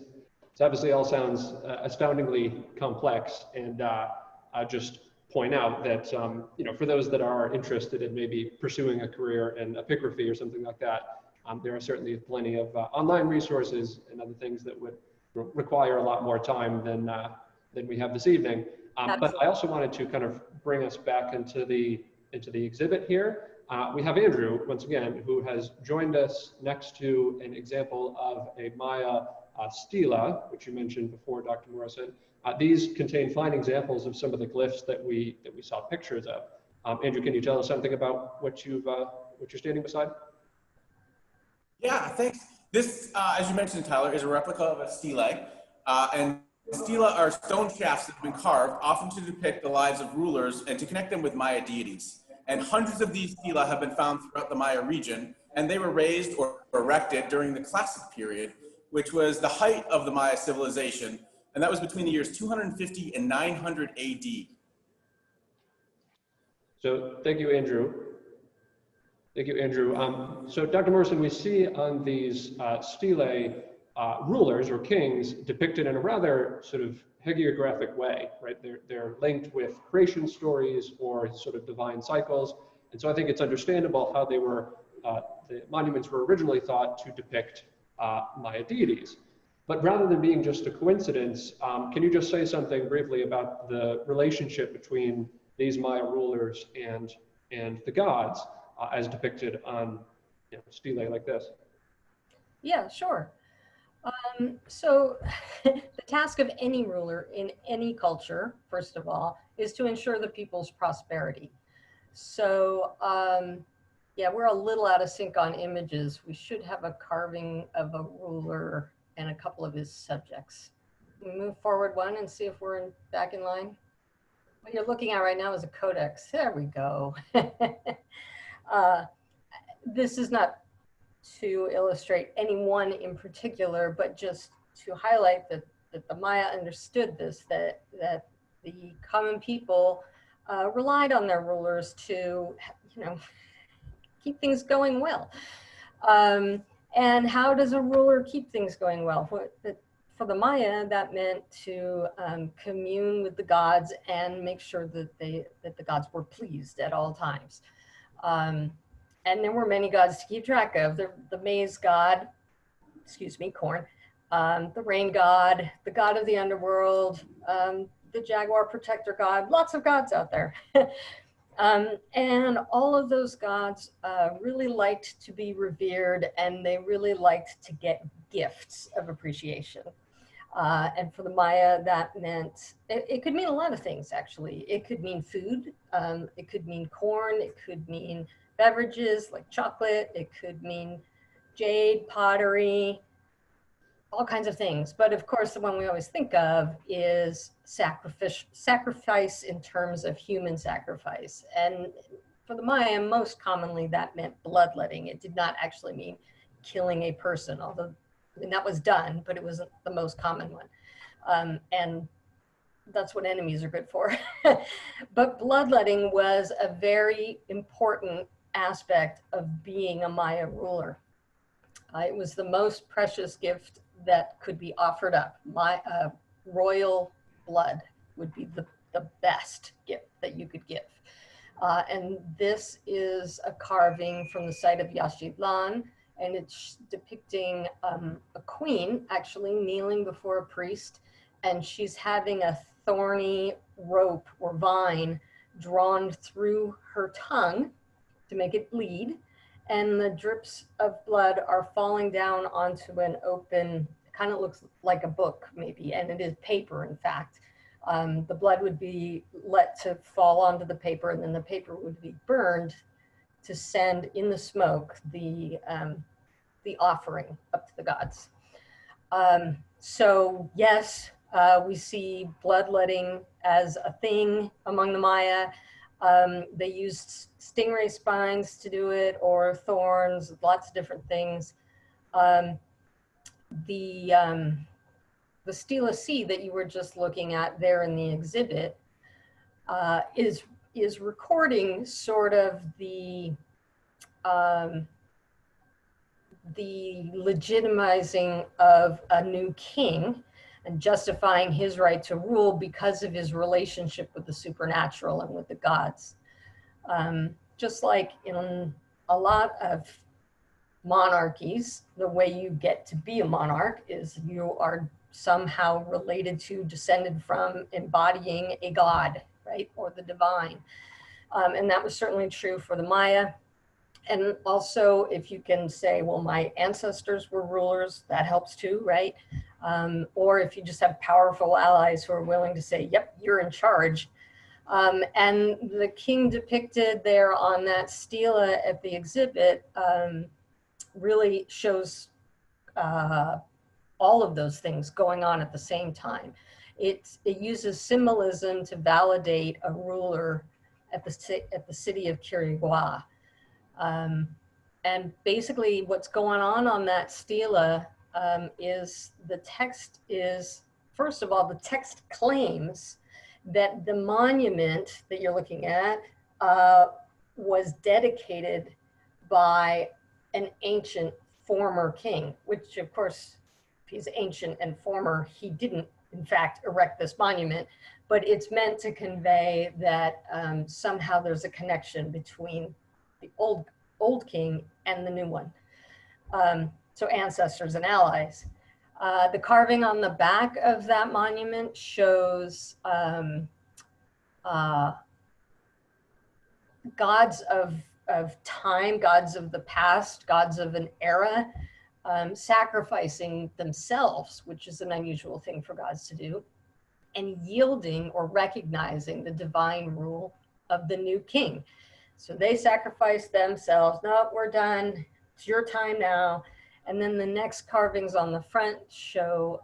obviously all sounds astoundingly complex, and I'll just point out that, you know, for those that are interested in maybe pursuing a career in epigraphy or something like that, there are certainly plenty of online resources and other things that would require a lot more time than we have this evening. But I also wanted to kind of bring us back into the exhibit here. We have Andrew, once again, who has joined us next to an example of a Maya stela, which you mentioned before, Dr. Morrison. These contain fine examples of some of the glyphs that we saw pictures of. Andrew, can you tell us something about what you're standing beside? Yeah, thanks. This, as you mentioned, Tyler, is a replica of a stele. And stela are stone shafts that have been carved, often to depict the lives of rulers and to connect them with Maya deities. And hundreds of these stela have been found throughout the Maya region, and they were raised or erected during the Classic period, which was the height of the Maya civilization. And that was between the years 250 and 900 AD. So thank you, Andrew. Thank you, Andrew. So Dr. Morrison, we see on these stelae rulers or kings depicted in a rather sort of hagiographic way, right? They're linked with creation stories or sort of divine cycles. And so I think it's understandable how they were, the monuments were originally thought to depict Maya deities. But rather than being just a coincidence, can you just say something briefly about the relationship between these Maya rulers and the gods as depicted on, you know, stelae like this? Yeah, sure. So the task of any ruler in any culture, first of all, is to ensure the people's prosperity. So yeah, we're a little out of sync on images. We should have a carving of a ruler and a couple of his subjects. We move forward one and see if we're back in line. What you're looking at right now is a codex. There we go. This is not to illustrate any one in particular, but just to highlight that the Maya understood this, that the common people relied on their rulers to, you know, keep things going well. And how does a ruler keep things going well? For the Maya, that meant to commune with the gods and make sure that the gods were pleased at all times. And there were many gods to keep track of. The maize god, excuse me, corn, the rain god, the god of the underworld, the jaguar protector god, lots of gods out there. And all of those gods really liked to be revered, and they really liked to get gifts of appreciation. And for the Maya, that meant, it could mean a lot of things, actually. It could mean food, it could mean corn, it could mean beverages like chocolate, it could mean jade, pottery, all kinds of things. But of course, the one we always think of is sacrifice in terms of human sacrifice. And for the Maya, most commonly that meant bloodletting. It did not actually mean killing a person, although I mean, that was done, but it wasn't the most common one. And that's what enemies are good for. But bloodletting was a very important aspect of being a Maya ruler. It was the most precious gift that could be offered up. Royal blood would be the best gift that you could give. And this is a carving from the site of Yaxchilán, and it's depicting a queen actually kneeling before a priest, and she's having a thorny rope or vine drawn through her tongue to make it bleed, and the drips of blood are falling down onto an open, kind of looks like a book maybe, and it is paper in fact. The blood would be let to fall onto the paper, and then the paper would be burned to send in the smoke the offering up to the gods. So yes, we see bloodletting as a thing among the Maya. They used stingray spines to do it, or thorns, lots of different things. The Stela C that you were just looking at there in the exhibit is recording sort of the legitimizing of a new king and justifying his right to rule because of his relationship with the supernatural and with the gods. Just like in a lot of monarchies, the way you get to be a monarch is you are somehow related to, descended from, embodying a god, right, or the divine. And that was certainly true for the Maya. And also, if you can say, well, my ancestors were rulers, that helps too, right? Or if you just have powerful allies who are willing to say, yep, you're in charge. And the king depicted there on that stela at the exhibit really shows all of those things going on at the same time. It uses symbolism to validate a ruler at the city of Quirigua. And basically what's going on that stela is the text is, first of all, the text claims that the monument that you're looking at was dedicated by an ancient former king, which of course, if he's ancient and former, he didn't in fact erect this monument, but it's meant to convey that somehow there's a connection between the old king and the new one. So ancestors and allies. The carving on the back of that monument shows gods of time, gods of the past, gods of an era, sacrificing themselves, which is an unusual thing for gods to do, and yielding or recognizing the divine rule of the new king. So they sacrifice themselves. No, we're done. It's your time now. And then the next carvings on the front show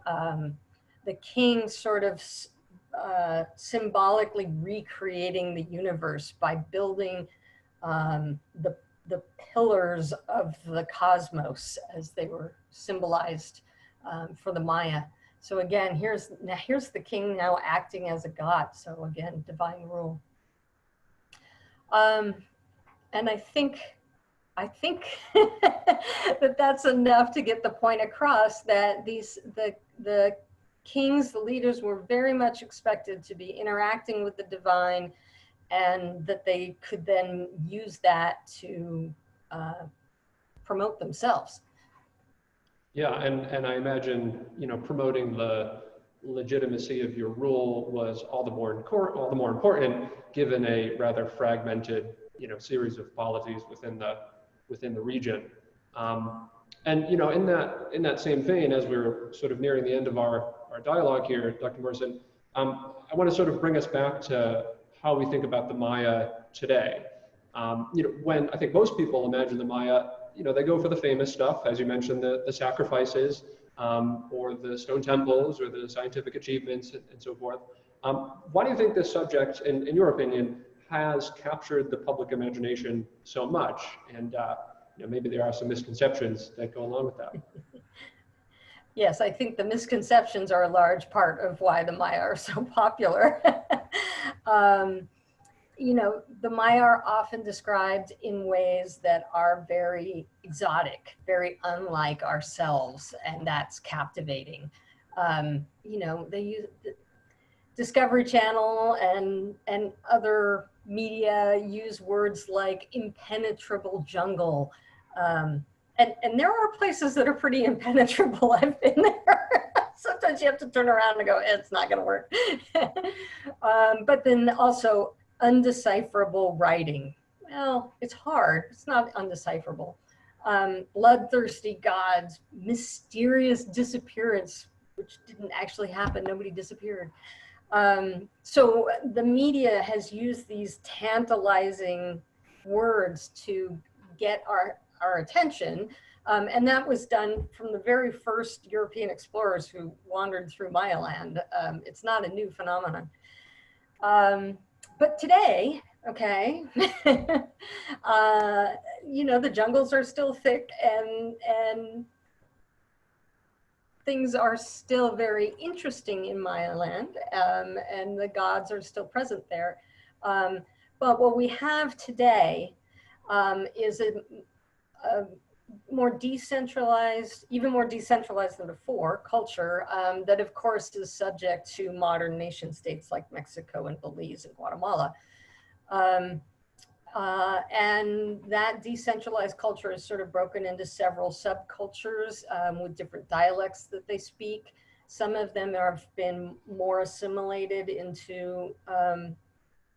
the king sort of symbolically recreating the universe by building the pillars of the cosmos as they were symbolized for the Maya. So again, here's the king now acting as a god. So again, divine rule. And I think that that's enough to get the point across that the kings, the leaders, were very much expected to be interacting with the divine, and that they could then use that to promote themselves. Yeah, and I imagine, promoting the legitimacy of your rule was all the more important given a rather fragmented, series of polities within the region. And in that same vein, as we're sort of nearing the end of our dialogue here, Dr. Morrison, I want to sort of bring us back to how we think about the Maya today. When I think most people imagine the Maya, they go for the famous stuff, as you mentioned, the sacrifices, or the stone temples, or the scientific achievements, and so forth. Why do you think this subject, in your opinion, has captured the public imagination so much? And maybe there are some misconceptions that go along with that. Yes, I think the misconceptions are a large part of why the Maya are so popular. The Maya are often described in ways that are very exotic, very unlike ourselves, and that's captivating. They use, Discovery Channel and other media use words like impenetrable jungle. And there are places that are pretty impenetrable. I've been there. Sometimes you have to turn around and go, it's not going to work. But then also undecipherable writing. Well, it's hard. It's not undecipherable. Bloodthirsty gods, mysterious disappearance, which didn't actually happen. Nobody disappeared. So the media has used these tantalizing words to get our attention. And that was done from the very first European explorers who wandered through Maya land. It's not a new phenomenon. But today, okay, you know, the jungles are still thick and things are still very interesting in Maya land, and the gods are still present there. But what we have today is a more decentralized, even more decentralized than before, culture that of course is subject to modern nation states like Mexico and Belize and Guatemala. And that decentralized culture is sort of broken into several subcultures with different dialects that they speak. Some of them have been more assimilated into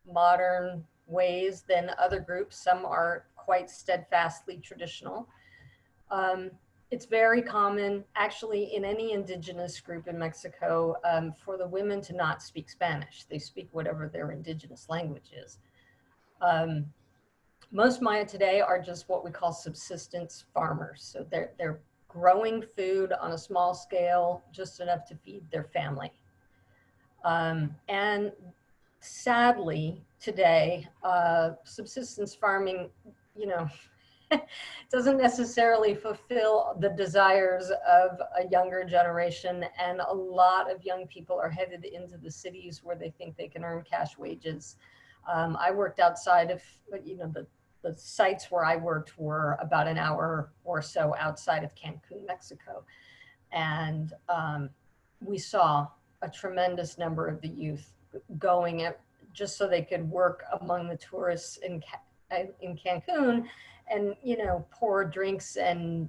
modern ways than other groups. Some are quite steadfastly traditional. It's very common, actually, in any indigenous group in Mexico, for the women to not speak Spanish. They speak whatever their indigenous language is. Most Maya today are just what we call subsistence farmers. So they're growing food on a small scale, just enough to feed their family. And sadly, today, subsistence farming, you know, doesn't necessarily fulfill the desires of a younger generation. And a lot of young people are headed into the cities where they think they can earn cash wages. I worked outside of, you know, the sites where I worked were about an hour or so outside of Cancun, Mexico. And we saw a tremendous number of the youth going at, just so they could work among the tourists in Cancun and, you know, pour drinks and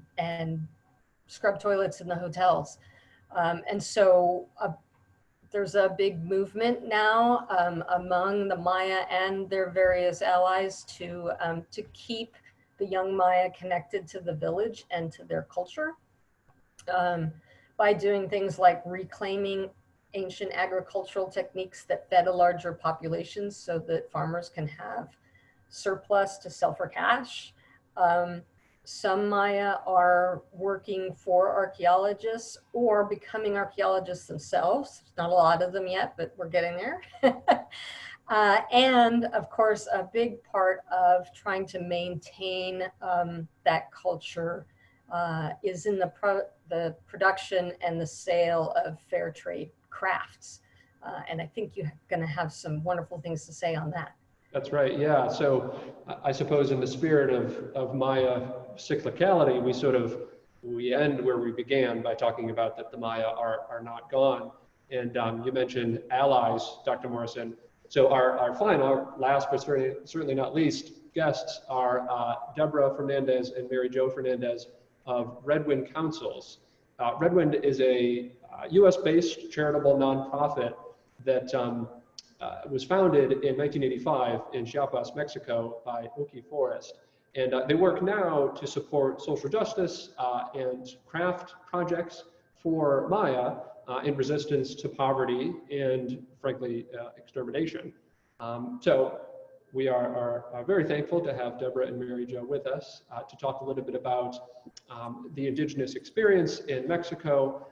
scrub toilets in the hotels. And so there's a big movement now among the Maya and their various allies to keep the young Maya connected to the village and to their culture by doing things like reclaiming ancient agricultural techniques that fed a larger population so that farmers can have surplus to sell for cash. Some Maya are working for archaeologists or becoming archaeologists themselves. Not a lot of them yet, but we're getting there. And of course, a big part of trying to maintain that culture is in the production and the sale of fair trade crafts. And I think you're gonna have some wonderful things to say on that. That's right, yeah. So I suppose in the spirit of Maya cyclicality, we end where we began by talking about that the Maya are not gone. And you mentioned allies, Dr. Morrison. So our last but certainly not least guests are Deborah Fernandez and Mary Jo Fernandez of Redwind Councils. Redwind is a US-based charitable nonprofit that was founded in 1985 in Chiapas, Mexico by Oki Forest. And they work now to support social justice and craft projects for Maya in resistance to poverty and, frankly, extermination. So we are very thankful to have Deborah and Mary Jo with us to talk a little bit about the indigenous experience in Mexico,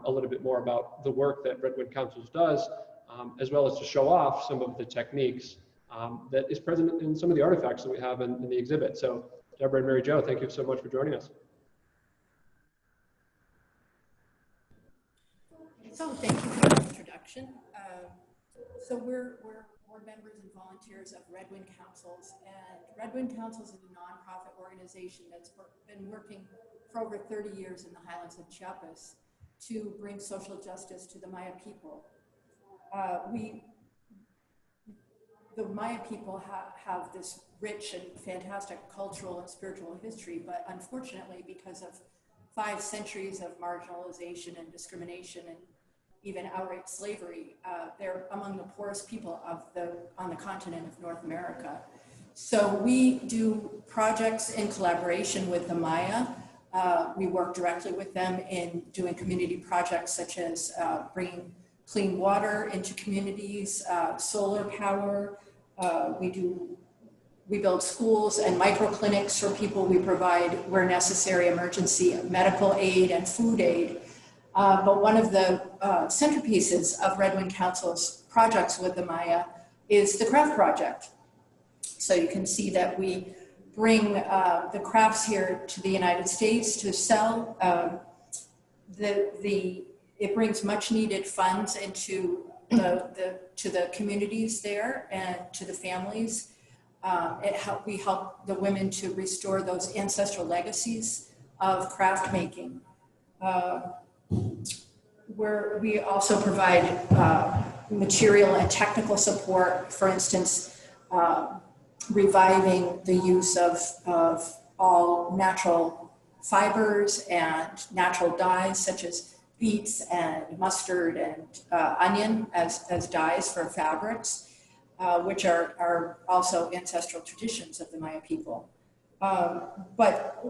a little bit more about the work that Redwind Councils does, as well as to show off some of the techniques that is present in some of the artifacts that we have in the exhibit. So Deborah and Mary Jo, thank you so much for joining us. So thank you for the introduction. So we're board members and volunteers of Redwind Councils, and Redwind Councils is a nonprofit organization that's been working for over 30 years in the highlands of Chiapas to bring social justice to the Maya people. the Maya people have this rich and fantastic cultural and spiritual history, but unfortunately, because of 5 centuries of marginalization and discrimination and even outright slavery, they're among the poorest people on the continent of North America. So we do projects in collaboration with the Maya. We work directly with them in doing community projects such as bringing clean water into communities, solar power. We build schools and microclinics for people. We provide, where necessary, emergency medical aid and food aid. But one of the centerpieces of Redwood Council's projects with the Maya is the craft project. So you can see that we bring the crafts here to the United States to sell. It brings much needed funds into to the communities there and to the families. We help the women to restore those ancestral legacies of craft making. We also provide material and technical support, for instance, reviving the use of all natural fibers and natural dyes such as beets and mustard and onion as dyes for fabrics, which are also ancestral traditions of the Maya people. But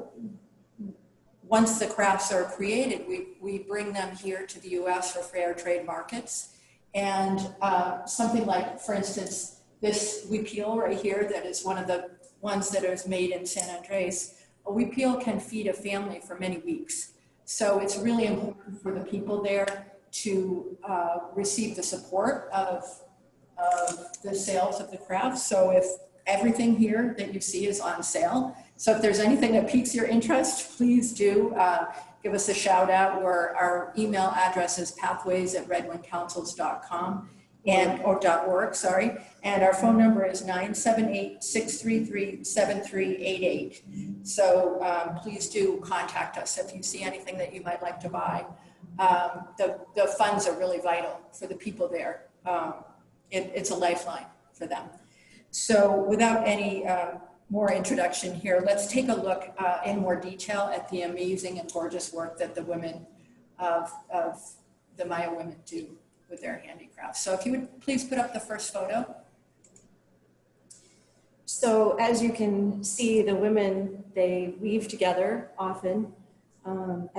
once the crafts are created, we bring them here to the US for fair trade markets. And something like, for instance, this huipil right here, that is one of the ones that is made in San Andres, a huipil can feed a family for many weeks. So it's really important for the people there to receive the support of the sales of the craft. So if everything here that you see is on sale, so if there's anything that piques your interest, please do give us a shout out. Our email address is pathways@redwindcouncils.com or .org, sorry. And our phone number is 978-633-7388. So please do contact us if you see anything that you might like to buy. The funds are really vital for the people there. It's a lifeline for them. So without any more introduction here, let's take a look in more detail at the amazing and gorgeous work that the women of the Maya women do with their handicrafts. So if you would please put up the first photo. So as you can see, the women, they weave together often. And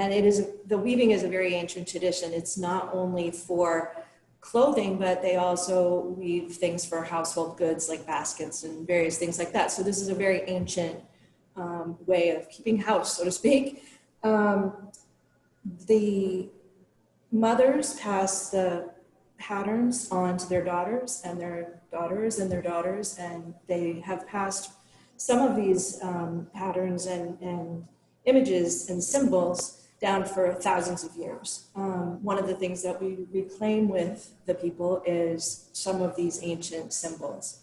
the weaving is a very ancient tradition. It's not only for clothing, but they also weave things for household goods like baskets and various things like that. So this is a very ancient way of keeping house, so to speak. The mothers pass the patterns on to their daughters and their daughters and their daughters, and they have passed some of these patterns and images and symbols down for thousands of years. One of the things that we reclaim with the people is some of these ancient symbols.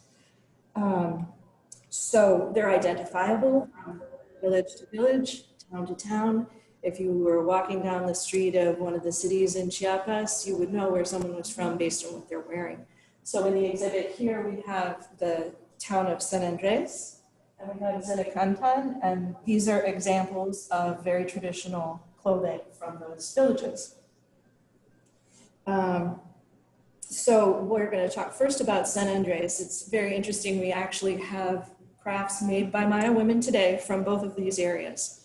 So they're identifiable from village to village, town to town. If you were walking down the street of one of the cities in Chiapas, you would know where someone was from based on what they're wearing. So in the exhibit here, we have the town of San Andres, and we have Zinacantan, and these are examples of very traditional clothing from those villages. So we're going to talk first about San Andres. It's very interesting. We actually have crafts made by Maya women today from both of these areas.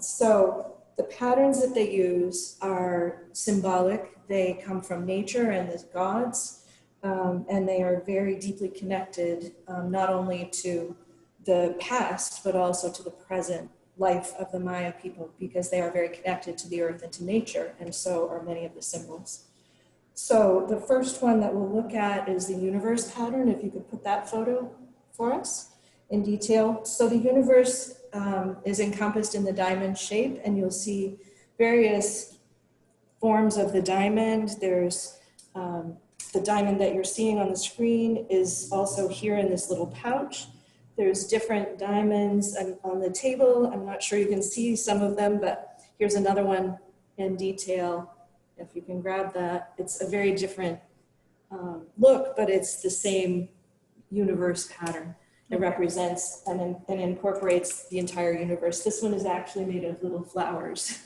So the patterns that they use are symbolic. They come from nature and the gods, and they are very deeply connected, not only to the past, but also to the present life of the Maya people, because they are very connected to the earth and to nature, and so are many of the symbols. So the first one that we'll look at is the universe pattern, if you could put that photo for us in detail. So the universe is encompassed in the diamond shape, and you'll see various forms of the diamond. There's the diamond that you're seeing on the screen is also here in this little pouch. There's different diamonds on the table. I'm not sure you can see some of them, but here's another one in detail. If you can grab that, it's a very different look, but it's the same universe pattern. It represents and incorporates the entire universe. This one is actually made of little flowers.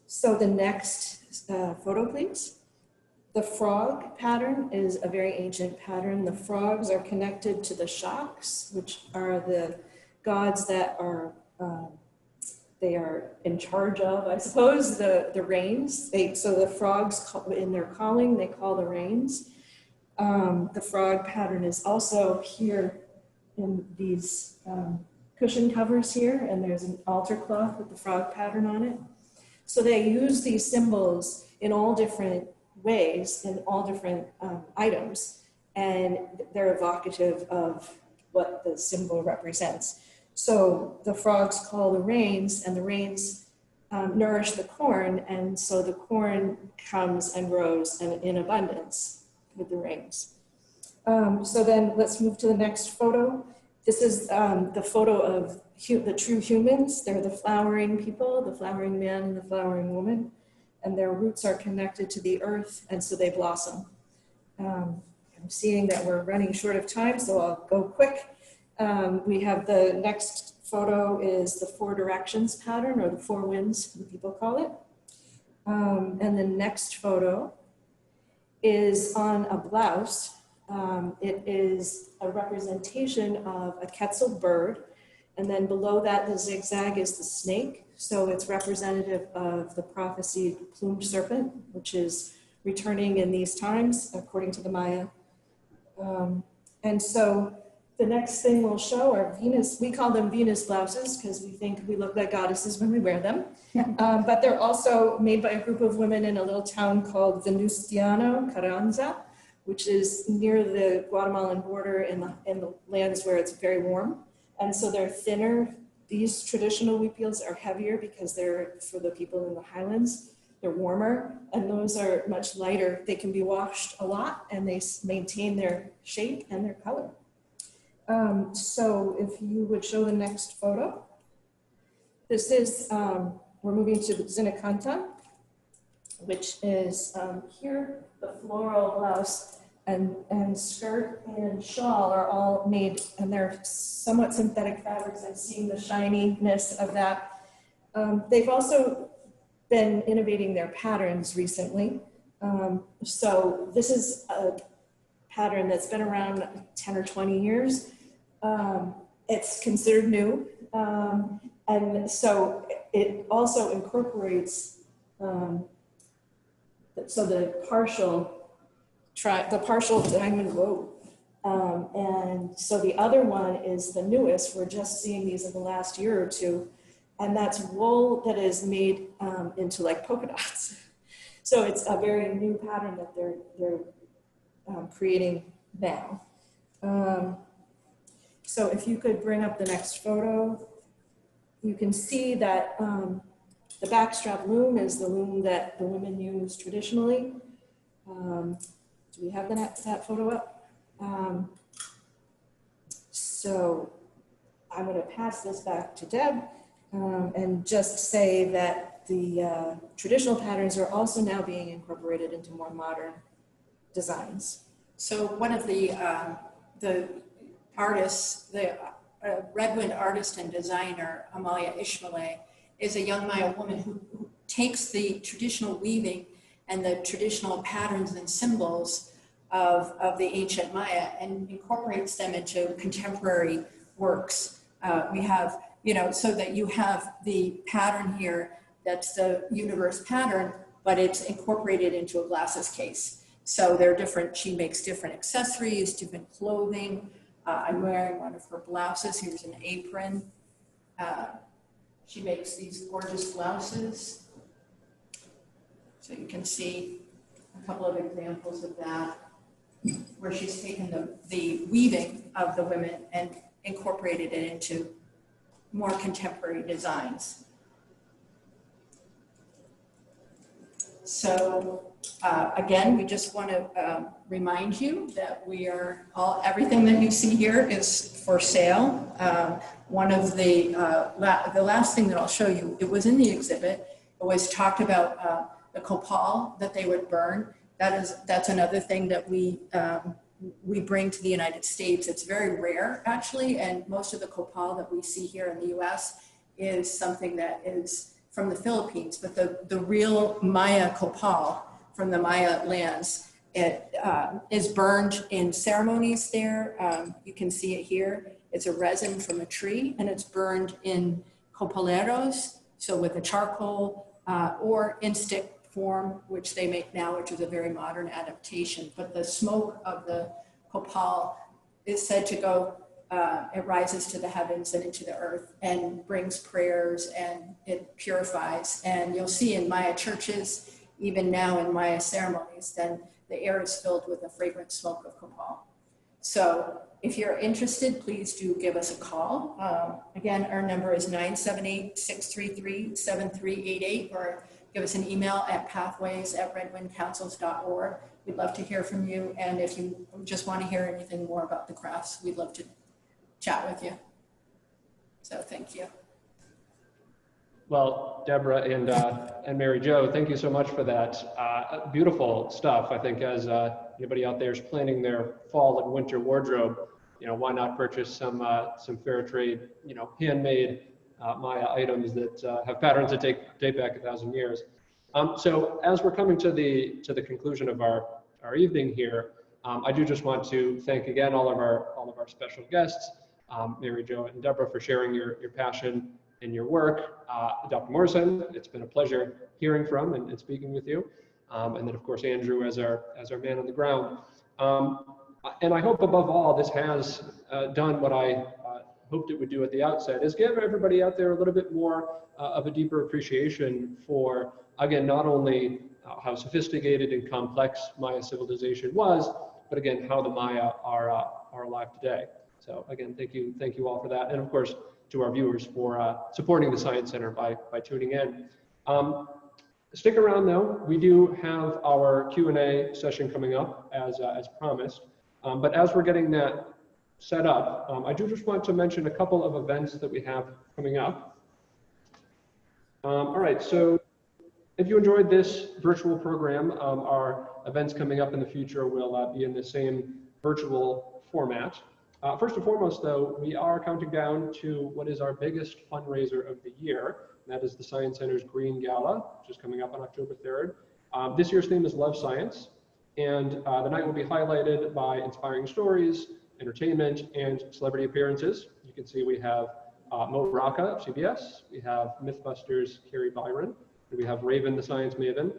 So the next photo, please. The frog pattern is a very ancient pattern. The frogs are connected to the shaks, which are the gods that are, they are in charge of, I suppose, the rains. So the frogs, in their calling, they call the rains. The frog pattern is also here in these cushion covers here, and there's an altar cloth with the frog pattern on it. So they use these symbols in all different ways, in all different items, and they're evocative of what the symbol represents. So the frogs call the rains, and the rains nourish the corn, and so the corn comes and grows in abundance with the rains. So then let's move to the next photo. This is the photo of the true humans. They're the flowering people, the flowering man and the flowering woman, and their roots are connected to the earth, and so they blossom. I'm seeing that we're running short of time, so I'll go quick. We have the next photo is the four directions pattern, or the four winds, some people call it. And the next photo is on a blouse. It is a representation of a quetzal bird, and then below that, the zigzag is the snake. So it's representative of the prophesied plumed serpent, which is returning in these times, according to the Maya. And so the next thing we'll show are Venus. We call them Venus blouses because we think we look like goddesses when we wear them. But they're also made by a group of women in a little town called Venustiano Carranza, which is near the Guatemalan border in the lands where it's very warm. And so they're thinner. These traditional huipiles are heavier because they're for the people in the highlands. They're warmer, and those are much lighter. They can be washed a lot, and they maintain their shape and their color. So if you would show the next photo. This is, we're moving to the Zinacanta, which is here, the floral blouse and skirt and shawl are all made, and they're somewhat synthetic fabrics. I'm seeing the shininess of that. They've also been innovating their patterns recently. So this is a pattern that's been around 10 or 20 years. It's considered new. And so it also incorporates, so the partial diamond, and so the other one is the newest. We're just seeing these in the last year or two, and that's wool that is made into like polka dots. So it's a very new pattern that they're creating now. So if you could bring up the next photo, you can see that the backstrap loom is the loom that the women use traditionally. Do we have that photo up? So I'm going to pass this back to Deb and just say that the traditional patterns are also now being incorporated into more modern designs. So one of the artists, the Red Wind artist and designer, Amalia Ishmael, is a young Maya woman who takes the traditional weaving and the traditional patterns and symbols of the ancient Maya and incorporates them into contemporary works. We have, so that you have the pattern here, that's the universe pattern, but it's incorporated into a glasses case. So they're different, she makes different accessories, different clothing. I'm wearing one of her blouses. Here's an apron. She makes these gorgeous blouses. So you can see a couple of examples of that, where she's taken the weaving of the women and incorporated it into more contemporary designs. So again, we just want to remind you that we are everything that you see here is for sale. One of the last thing that I'll show you, it was in the exhibit. It was talked about the copal that they would burn That's another thing that we bring to the United States. It's very rare, actually, and most of the copal that we see here in the U.S. is something that is from the Philippines, but the real Maya copal from the Maya lands, it is burned in ceremonies there. You can see it here. It's a resin from a tree, and it's burned in copaleros, so with a charcoal or in stick form, which they make now, which is a very modern adaptation. But the smoke of the copal is said to go, it rises to the heavens and into the earth and brings prayers, and it purifies. And you'll see in Maya churches, even now in Maya ceremonies, then the air is filled with the fragrant smoke of copal. So if you're interested, please do give us a call. Again, our number is 978-633-7388, or give us an email at pathways@redwindcouncils.org. We'd love to hear from you. And if you just want to hear anything more about the crafts, we'd love to chat with you. So thank you. Well, Deborah and Mary Jo, thank you so much for that. Beautiful stuff. I think as anybody out there is planning their fall and winter wardrobe, why not purchase some fair trade, handmade Maya items that have patterns that date back 1,000 years. So as we're coming to the conclusion of our evening here, I do just want to thank again all of our special guests, Mary Jo and Deborah, for sharing your passion and your work. Dr. Morrison, it's been a pleasure hearing from and speaking with you. And then of course Andrew as our man on the ground. And I hope above all this has done what I hoped it would do at the outset, is give everybody out there a little bit more of a deeper appreciation for, again, not only how sophisticated and complex Maya civilization was, but again, how the Maya are alive today. So again, thank you all for that. And of course, to our viewers for supporting the Science Center by tuning in. Stick around though, we do have our Q&A session coming up as promised. But as we're getting that set up, I do just want to mention a couple of events that we have coming up. All right, so if you enjoyed this virtual program, our events coming up in the future will be in the same virtual format. First and foremost, though, we are counting down to what is our biggest fundraiser of the year. And that is the Science Center's Green Gala, which is coming up on October 3rd. This year's theme is Love Science, and the night will be highlighted by inspiring stories, entertainment, and celebrity appearances. You can see we have Mo Rocca of CBS, we have Mythbusters' Carrie Byron, and we have Raven the Science Maven.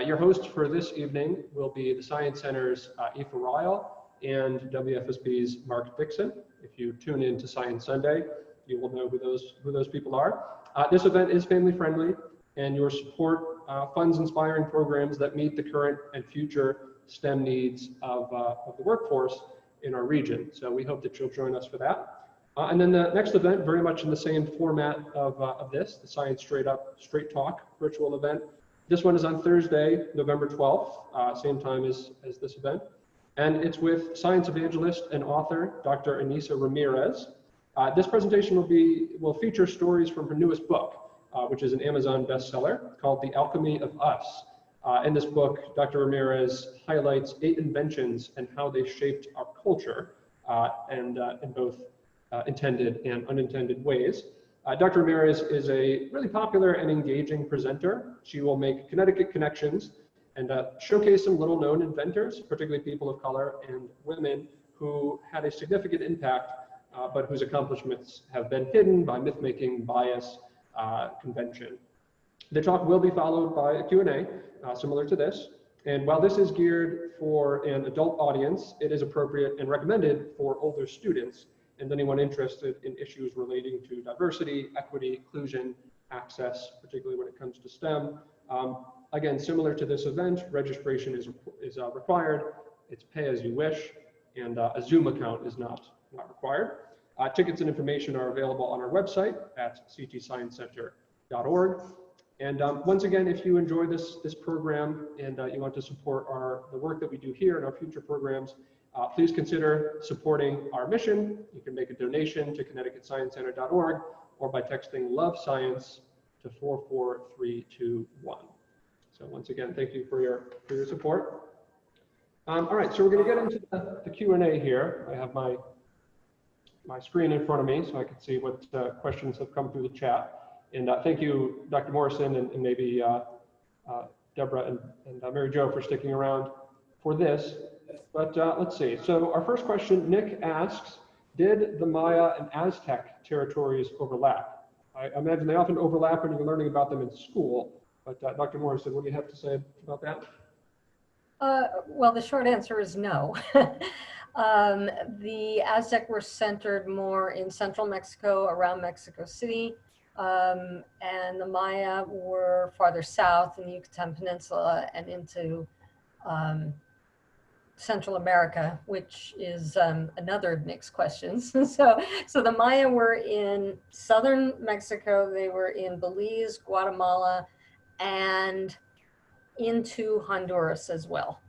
Your hosts for this evening will be the Science Center's Aoife Ryle and WFSB's Mark Dixon. If you tune in to Science Sunday, you will know who those people are. This event is family friendly, and your support funds inspiring programs that meet the current and future STEM needs of the workforce in our region. So we hope that you'll join us for that. And then the next event, very much in the same format of this, the Science Straight Talk virtual event. This one is on Thursday, November 12th, same time as this event. And it's with science evangelist and author, Dr. Anissa Ramirez. This presentation will feature stories from her newest book, which is an Amazon bestseller called The Alchemy of Us. In this book, Dr. Ramirez highlights 8 inventions and how they shaped our culture, and in both intended and unintended ways. Dr. Ramirez is a really popular and engaging presenter. She will make Connecticut connections and showcase some little known inventors, particularly people of color and women who had a significant impact, but whose accomplishments have been hidden by myth-making, bias, convention. The talk will be followed by a Q&A, similar to this. And while this is geared for an adult audience, it is appropriate and recommended for older students and anyone interested in issues relating to diversity, equity, inclusion, access, particularly when it comes to STEM. Again, similar to this event, registration is required. It's pay as you wish, and a Zoom account is not required. Tickets and information are available on our website at ctsciencecenter.org. And once again, if you enjoy this program and you want to support the work that we do here and our future programs, please consider supporting our mission. You can make a donation to ConnecticutScienceCenter.org or by texting Love Science to 44321. So once again, thank you for your support. All right, so we're going to get into the Q&A here. I have my screen in front of me so I can see what questions have come through the chat. And thank you, Dr. Morrison, and maybe Deborah and Mary Jo for sticking around for this. But let's see. So our first question, Nick asks, did the Maya and Aztec territories overlap? I imagine they often overlap when you're learning about them in school. But Dr. Morrison, what do you have to say about that? Well, the short answer is no. The Aztec were centered more in central Mexico, around Mexico City, and the Maya were farther south in the Yucatan Peninsula and into Central America, which is another mixed question. So the Maya were in southern Mexico. They were in Belize, Guatemala, and into Honduras as well.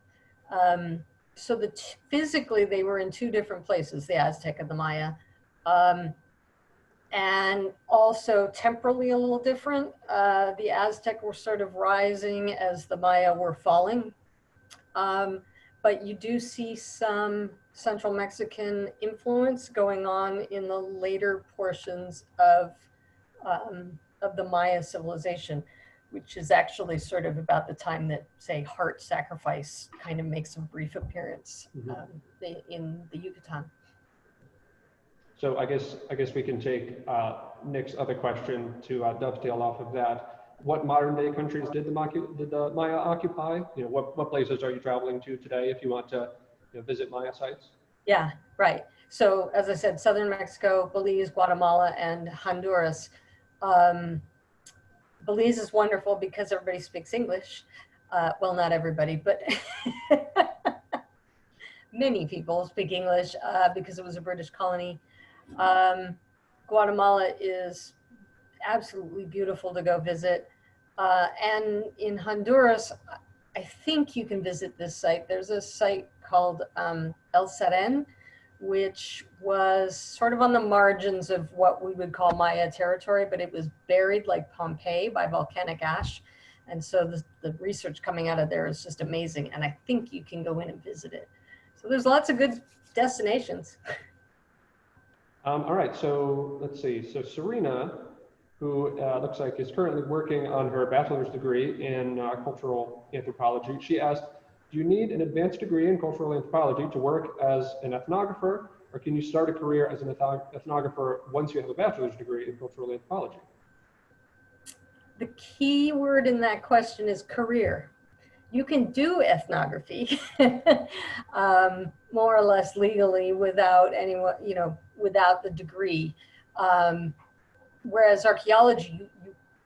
So physically they were in two different places, the Aztec and the Maya, and also temporally a little different. The Aztec were sort of rising as the Maya were falling, but you do see some Central Mexican influence going on in the later portions of the Maya civilization, which is actually sort of about the time that, say, heart sacrifice kind of makes a brief appearance in the Yucatan. So I guess we can take Nick's other question to dovetail off of that. What modern day countries did the Maya occupy? You know, what places are you traveling to today if you want to visit Maya sites? Yeah, right. So as I said, southern Mexico, Belize, Guatemala, and Honduras. Belize is wonderful because everybody speaks English. Well, not everybody, but many people speak English because it was a British colony. Guatemala is absolutely beautiful to go visit. And in Honduras, I think you can visit this site. There's a site called El Seren, which was sort of on the margins of what we would call Maya territory, but it was buried like Pompeii by volcanic ash. And so the research coming out of there is just amazing. And I think you can go in and visit it. So there's lots of good destinations. All right, so let's see. So Serena, who looks like is currently working on her bachelor's degree in cultural anthropology, she asked, do you need an advanced degree in cultural anthropology to work as an ethnographer, or can you start a career as an ethnographer once you have a bachelor's degree in cultural anthropology? The key word in that question is career. You can do ethnography more or less legally without anyone, without the degree. Whereas archaeology,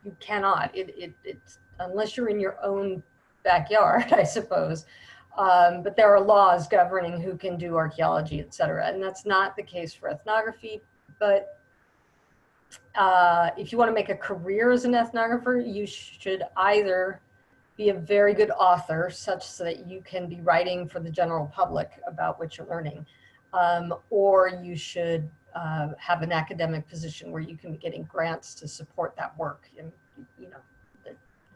you cannot. It's unless you're in your own backyard, I suppose. But there are laws governing who can do archaeology, et cetera. And that's not the case for ethnography. But if you want to make a career as an ethnographer, you should either be a very good author, such that you can be writing for the general public about what you're learning, or you should have an academic position where you can be getting grants to support that work, and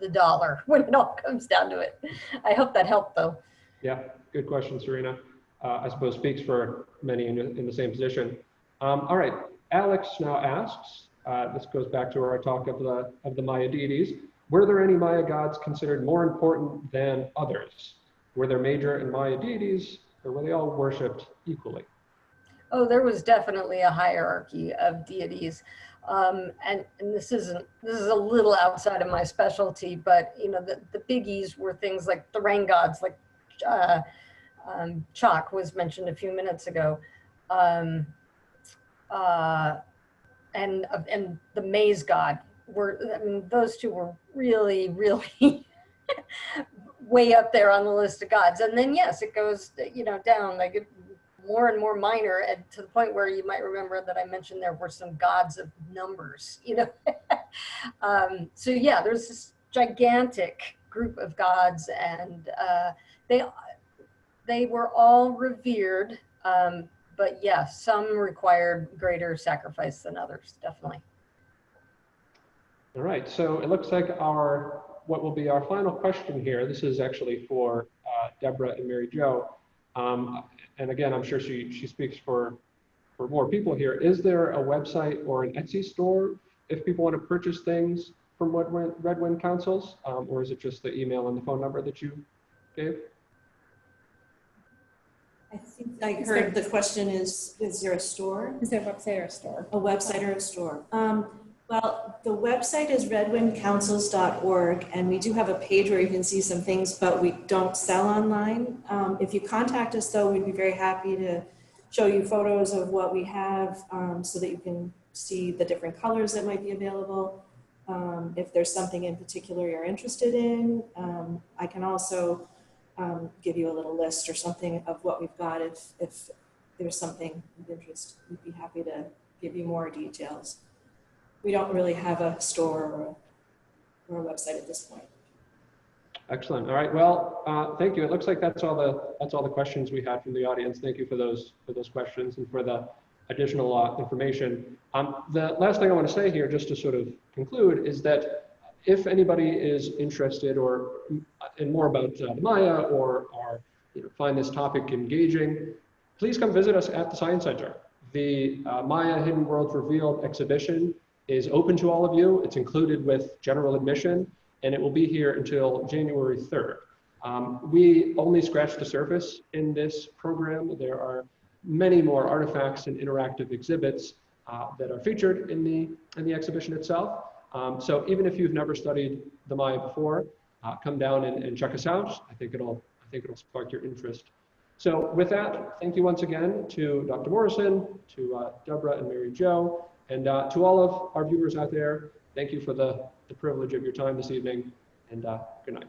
the dollar when it all comes down to it. I hope that helped, though. Yeah, good question, Serena. I suppose speaks for many in the same position. All right, Alex now asks, this goes back to our talk of the Maya deities. Were there any Maya gods considered more important than others? Were there major and Maya deities, or were they all worshipped equally? Oh, there was definitely a hierarchy of deities. And this is a little outside of my specialty, but the biggies were things like the rain gods, like Chalk was mentioned a few minutes ago, and the maize god those two were really, really way up there on the list of gods. And then yes, it goes down like more and more minor, and to the point where you might remember that I mentioned there were some gods of numbers, so yeah, there's this gigantic group of gods, and they were all revered, but yeah, some required greater sacrifice than others, definitely. All right, so it looks like what will be our final question here, this is actually for Deborah and Mary Jo. And again, I'm sure she speaks for more people here. Is there a website or an Etsy store if people want to purchase things from Redwind Councils, or is it just the email and the phone number that you gave? I think I heard the question is there a store? Is there a website or a store? A website or a store? Well, the website is redwindcouncils.org, and we do have a page where you can see some things, but we don't sell online. If you contact us, though, we'd be very happy to show you photos of what we have so that you can see the different colors that might be available. If there's something in particular you're interested in, I can also give you a little list or something of what we've got. If there's something of interest, we'd be happy to give you more details. We don't really have a store or a website at this point. Excellent. All right. Well, thank you. It looks like that's all the questions we had from the audience. Thank you for those questions and for the additional information. The last thing I want to say here, just to sort of conclude, is that if anybody is interested or in more about Maya or find this topic engaging, please come visit us at the Science Center. The Maya Hidden Worlds Revealed exhibition is open to all of you. It's included with general admission, and it will be here until January 3rd. We only scratched the surface in this program. There are many more artifacts and interactive exhibits that are featured in the exhibition itself. So even if you've never studied the Maya before, come down and check us out. I think it'll spark your interest. So with that, thank you once again to Dr. Morrison, to Deborah and Mary Jo, and to all of our viewers out there. Thank you for the privilege of your time this evening, and good night.